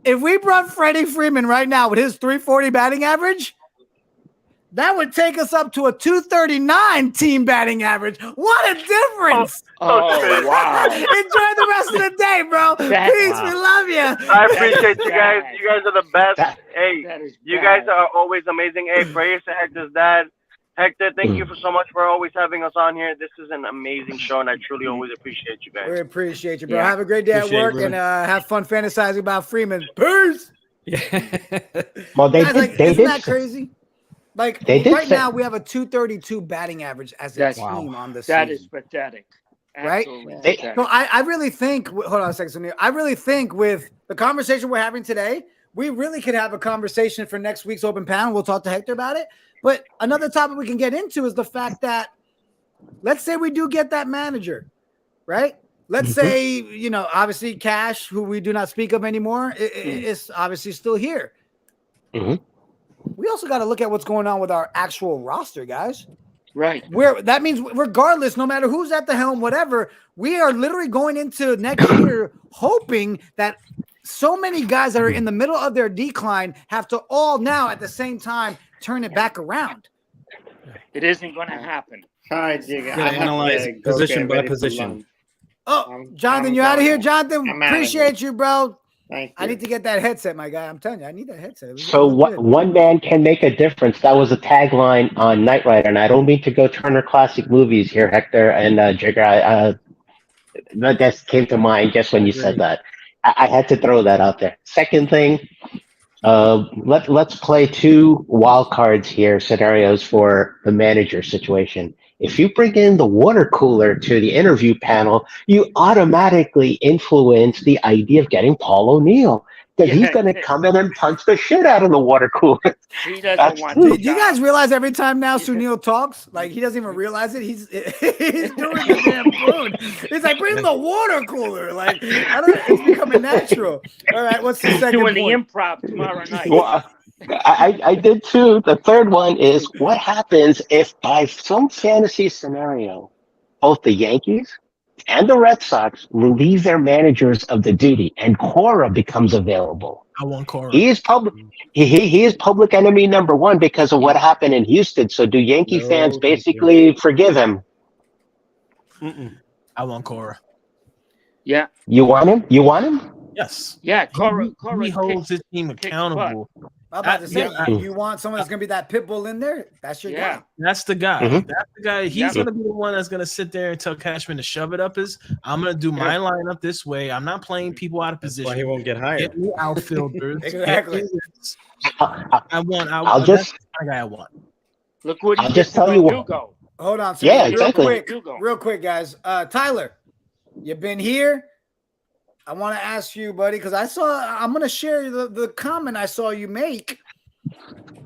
If we brought Freddie Freeman right now with his 340 batting average, That would take us up to a 239 team batting average. What a difference! Oh, wow. Enjoy the rest of the day, bro. Peace. We love you. I appreciate you guys. You guys are the best. Hey, That is you bad. guys are always amazing. Hey, prayers to Hector's dad. Hector, thank you for so much for always having us on here. This is an amazing show, and I truly always appreciate you guys. We appreciate you, bro. Yeah. Have a great day at Appreciate work, you, and have fun fantasizing about Freeman. Peace. Well, they Guys, did. like, They isn't did. that crazy? Like They did right say- now, we have a 232 batting average as a That's- team on this That season. is pathetic. Right? Absolutely They- pathetic. So I really think. Hold on a second, Sunil. I really think with the conversation we're having today, we really could have a conversation for next week's open panel. We'll talk to Hector about it. But another topic we can get into is the fact that, let's say we do get that manager, right? Let's say, obviously Cash, who we do not speak of anymore, is obviously still here. Mhm. We also got to look at what's going on with our actual roster, guys. Right. Where that means, regardless, no matter who's at the helm, whatever, we are literally going into next year hoping that so many guys that are in the middle of their decline have to all now at the same time turn it back around. It isn't going to happen. All right, Jigga. Gotta I have analyze to go position get by ready for position. lunch. Oh, Jonathan, you out of here, Jonathan? I'm outta Appreciate you, bro. Thank you. I need to get that headset, my guy. I'm telling you, I need that headset. It So looks what? good. One man can make a difference. That was a tagline on Knight Rider, and I don't mean to go Turner Classic Movies here, Hector and Jigger. That just came to mind just when you said that. I had to throw that out there. Second thing, let's play two wild cards here, scenarios for the manager situation. If you bring in the water cooler to the interview panel, you automatically influence the idea of getting Paul O'Neill. That he's going to come in and punch the shit out of the water cooler. He doesn't That's want true. to. Do you guys realize every time now Sunil talks, like he doesn't even realize it? He's doing the damn food. He's like, bring the water cooler. Like, I don't know, it's becoming natural. All right, what's the second doing the point? improv tomorrow night. Well, I did too. The third one is what happens if by some fantasy scenario, both the Yankees and the Red Sox relieve their managers of the duty and Cora becomes available. I want Cora. He is public. He is public enemy number one because of what happened in Houston. So do Yankee No, fans thank basically forgive him? I want Cora. Yeah. You want him? You want him? Yes. Yeah. He holds his team accountable. I'm about to say, Yeah, you want someone that's going to be that pit bull in there? That's your Yeah. guy. That's the guy. Mhm. That's the guy. He's Yeah. gonna be the one that's gonna sit there and tell Cashman to shove it up his. I'm gonna do my lineup this way. I'm not playing people out of That's position. why he won't get hired. Get me outfielders. Exactly. Get me this. I'll That's just the kind of guy I want. Look what he I'll did just to tell you what- Verdugo. Hold on. Yeah, real exactly. quick, Hugo. real quick, guys. Tyler, you've been here. I want to ask you, buddy, because I'm going to share the comment I saw you make.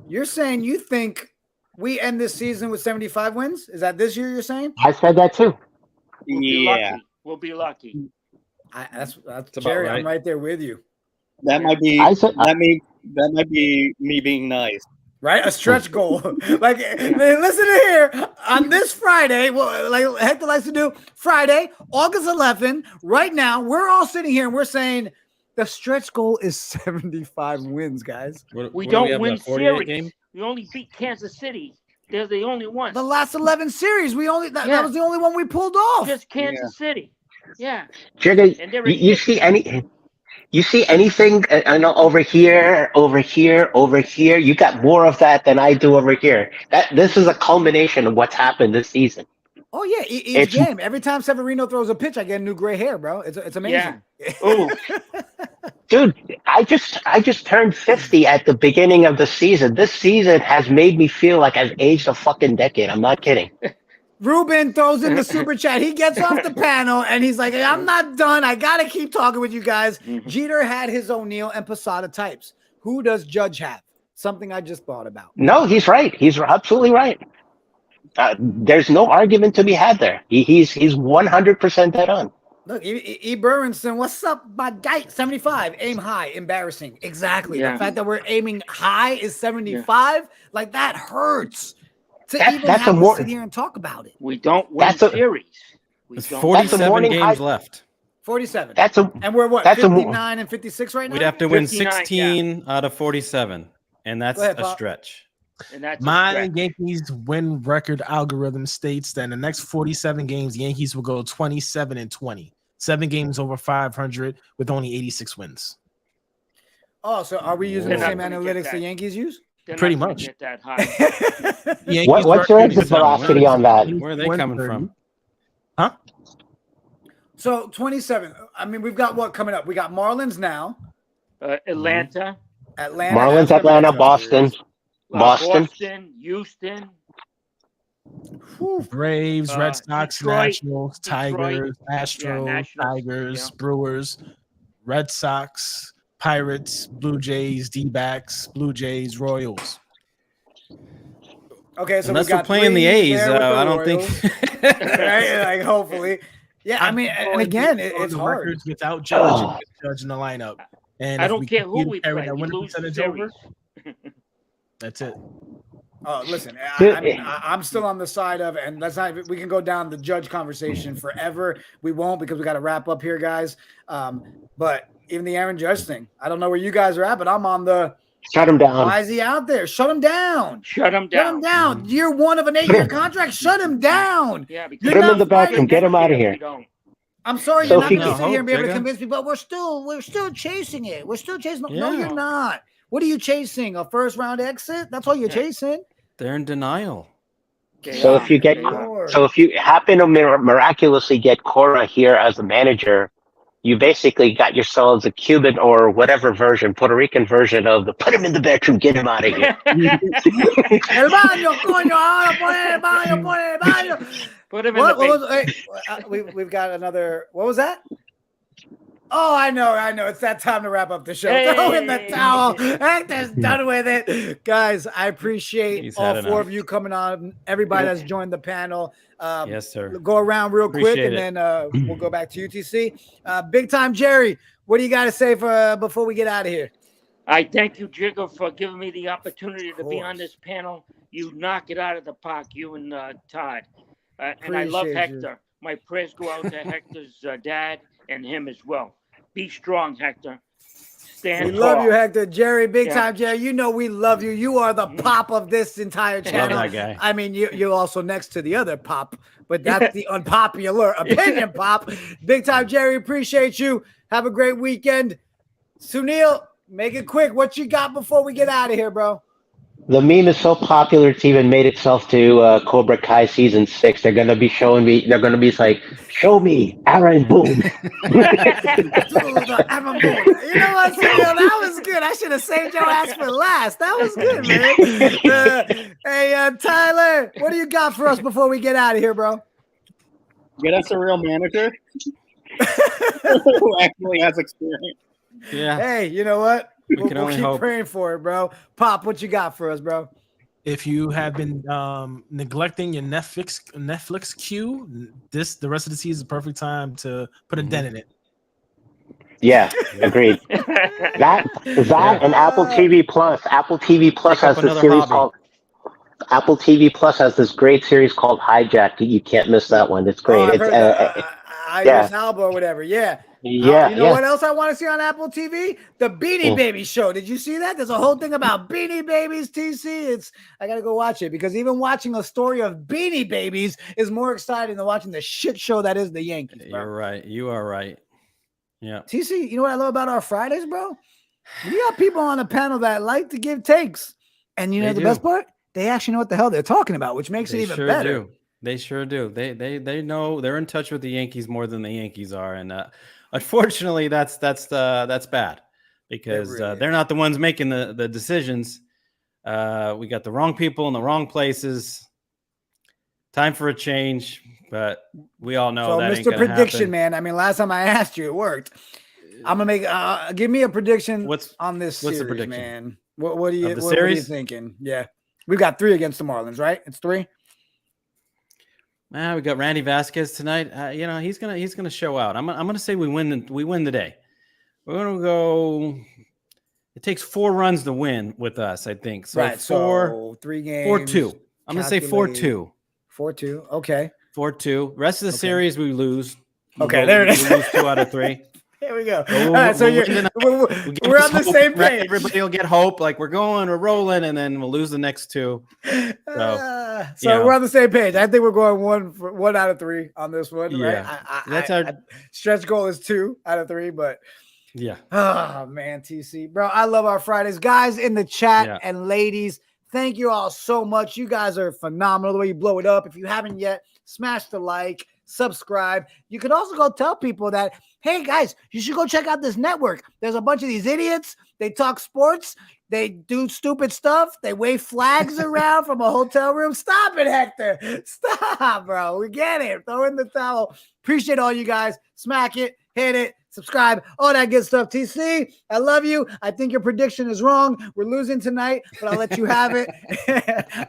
You're saying you think we end this season with 75 wins? Is that this year you're saying? I said that too. We'll be lucky. We'll be lucky. That's about Jerry. right. I'm right there with you. That might be I said that might be me being nice. Right? A stretch goal. Like, listen to here. On this Friday, well, like Hector likes to do, Friday, August 11th, right now, we're all sitting here and we're saying the stretch goal is 75 wins, guys. We do don't have, win the 48 series. game? We only beat Kansas City. They're the only ones. The last 11 series, that Yeah. was the only one we pulled off. Just Kansas City. Yeah. Jigga, And they're you see anything I know over here? You got more of that than I do over here. This is a culmination of what's happened this season. Oh, yeah. Each game. Every time Severino throws a pitch, I get a new gray hair, bro. It's amazing. Yeah. Oh, Dude, I just turned 50 at the beginning of the season. This season has made me feel like I've aged a fucking decade. I'm not kidding. Ruben throws in the super chat. He gets off the panel and he's like, I'm not done. I got to keep talking with you guys. Jeter had his O'Neill and Posada types. Who does Judge have? Something I just thought about. No, he's right. He's absolutely right. There's no argument to be had there. He's 100% dead on. Look, E. Burrinson, what's up, my guy? 75. Aim high. Embarrassing. Exactly. Yeah. The fact that we're aiming high is 75. Like, that hurts. To even that's have a to more- sit here and talk about it. we don't win That's a- series. We There's don't. 47 morning games high- left. 47. That's a And we're what? that's a 59 and 56 right now? We'd have to win 59, 16 out of 47, and that's Go ahead, a Pop. stretch. And that's a My stretch. Yankees win record algorithm states that in the next 47 games, Yankees will go 27-20. 7 games over 500 with only 86 wins. Oh, so are we using They're the same not gonna get analytics that. the Yankees use? They're Pretty not gonna much. get that high. Yankees What's your record exit is velocity on that? Where are they coming from? Huh? So 27. I mean, we've got what coming up? We got Marlins now. Atlanta, Atlanta. Marlins, that's gonna be a Atlanta, tough Boston, series. Boston. Houston, Braves, Red Sox, Detroit, Nationals, Tigers, Astros, Nationals, Tigers, Brewers, Red Sox, Pirates, Blue Jays, D-backs, Blue Jays, Royals. Okay, so Unless we got we're playing the three A's, there with the I don't Royals, think. right? Like hopefully, yeah. I mean, and again, it's the hard. records without Judge and with Judge in the lineup. And I if don't we care who continue to we carry play, that we winning lose the percentage series. over, that's it. Oh, listen, I mean, I'm still on the side of, and let's not. We can go down the Judge conversation forever. We won't because we got to wrap up here, guys. But even the Aaron Judge thing, I don't know where you guys are at, but I'm on the. Shut him down. Why is he out there? Shut him down. Shut him down. Shut him down. Year 1 of an 8-year contract. Shut him down. Yeah, because Put him in the bathroom. Get him out of here. I'm sorry, So you're if not you going to can- sit here and be able to Jigga. convince me, but we're still chasing it. We're still chasing. No, Yeah. you're not. What are you chasing? A first round exit? That's all you're chasing. They're in denial. So if you get, so if you happen to miraculously get Cora here as a manager, you basically got yourselves a Cuban or whatever version, Puerto Rican version of the put him in the bedroom, get him out of here. El baño, coño, ahora pon el baño, pon el baño. Put him in What the was, hey, we've got another. What was that? Oh, I know. It's that time to wrap up the show. Throw in the towel. Hector's done with it. Guys, I appreciate He's all had 4 enough. of you coming on. Everybody that's joined the panel. Yes, sir. Go around real quick, Appreciate and then we'll go back to UTC. Big time, Jerry. What do you got to say for before we get out of here? I thank you, Jigga, for giving me the opportunity to be on this panel. You knock it out of the park, you and Todd. And I love Appreciate you. Hector. My prayers go out to Hector's dad and him as well. Be strong, Hector. Stand We love tall. you, Hector. Jerry, big Yeah. time, Jerry. You know we love you. You are the pop of this entire channel. that guy. I mean, you're also next to the other pop, but that's the unpopular opinion pop. Big time, Jerry. Appreciate you. Have a great weekend. Sunil, make it quick. What you got before we get out of here, bro? The meme is so popular it's even made itself to Cobra Kai season 6. They're gonna be showing me. They're gonna be like, show me Aaron Boone. You know what, Sunil? That was good. I should have saved your ass for last. That was good, man. Hey, Tyler, what do you got for us before we get out of here, bro? Get us a real manager who actually has experience. Yeah. Hey, you know what? We'll can only keep hope. praying for it, bro. Pop, what you got for us, bro? If you have been neglecting your Netflix queue, the rest of the season is the perfect time to put a dent in it. Yeah, agreed. That and Apple TV Plus. Apple TV Plus Pick up has this another series hobby. called. Apple TV Plus has this great series called Hijack. You can't miss that one. It's great. Oh, I've It's heard yeah. Idris Elba or whatever. Yeah. Yeah, You know yeah. what else I want to see on Apple TV? The Beanie Babies show. Did you see that? There's a whole thing about Beanie Babies, TC. I gotta go watch it because even watching a story of Beanie Babies is more exciting than watching the shit show that is the Yankees, bro. You're right. You are right. Yeah. TC, you know what I love about our Fridays, bro? We got people on the panel that like to give takes. And you know They the do. best part? They actually know what the hell they're talking about, which makes it They even sure better. do. They sure do. They know they're in touch with the Yankees more than the Yankees are, and unfortunately, that's bad because really they're not the ones making the decisions. We got the wrong people in the wrong places. Time for a change, but we all know So, that ain't Mr. gonna Prediction, happen. man. I mean, last time I asked you, it worked. I'm gonna make. Give me a prediction. What's on this what's the series, prediction? man? What are you? Of the What are you series? thinking? Yeah, we've got 3 against the Marlins, right? It's 3. We got Randy Vasquez tonight. You know he's gonna show out. I'm gonna say we win today. We're gonna go. It takes 4 runs to win with us, I think. So Right. So 3 games. 4-2. I'm gonna say 4-2. 4-2. Okay. 4-2. Rest of the series we lose. Okay, there it is. We lose 2 out of 3. Here we go. We'll- All right, so we'll you're, win tonight. we're, We'll give we're us on the hope, same right? page. Everybody will get hope. Like, we're going, we're rolling, and then we'll lose the next two. So yeah. we're on the same page. I think we're going one out of 3 on this one, Yeah. right? That's our stretch goal is 2 out of 3, but yeah. oh man, TC, bro, I love our Fridays. Guys in the chat Yeah. and ladies, thank you all so much. You guys are phenomenal the way you blow it up. If you haven't yet, smash the like, subscribe. You can also go tell people that, hey guys, you should go check out this network. There's a bunch of these idiots. They talk sports. They do stupid stuff. They wave flags around from a hotel room. Stop it, Hector. Stop, bro. We get it. Throw in the towel. Appreciate all you guys. Smack it, hit it, subscribe, all that good stuff. TC, I love you. I think your prediction is wrong. We're losing tonight, but I'll let you have it.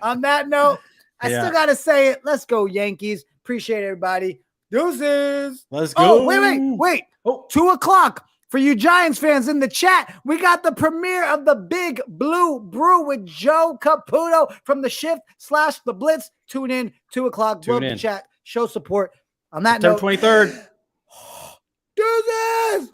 On that note, I still got to say it. Let's go, Yankees. Appreciate everybody. Deuces. Let's go. Oh, wait. Oh, 2 o'clock. For you Giants fans in the chat, we got the premiere of the Big Blue Brew with Joe Caputo from the Shift / the Blitz. Tune in, 2 o'clock. Blow up the chat. Show support. On that note, September 23rd. Deuces!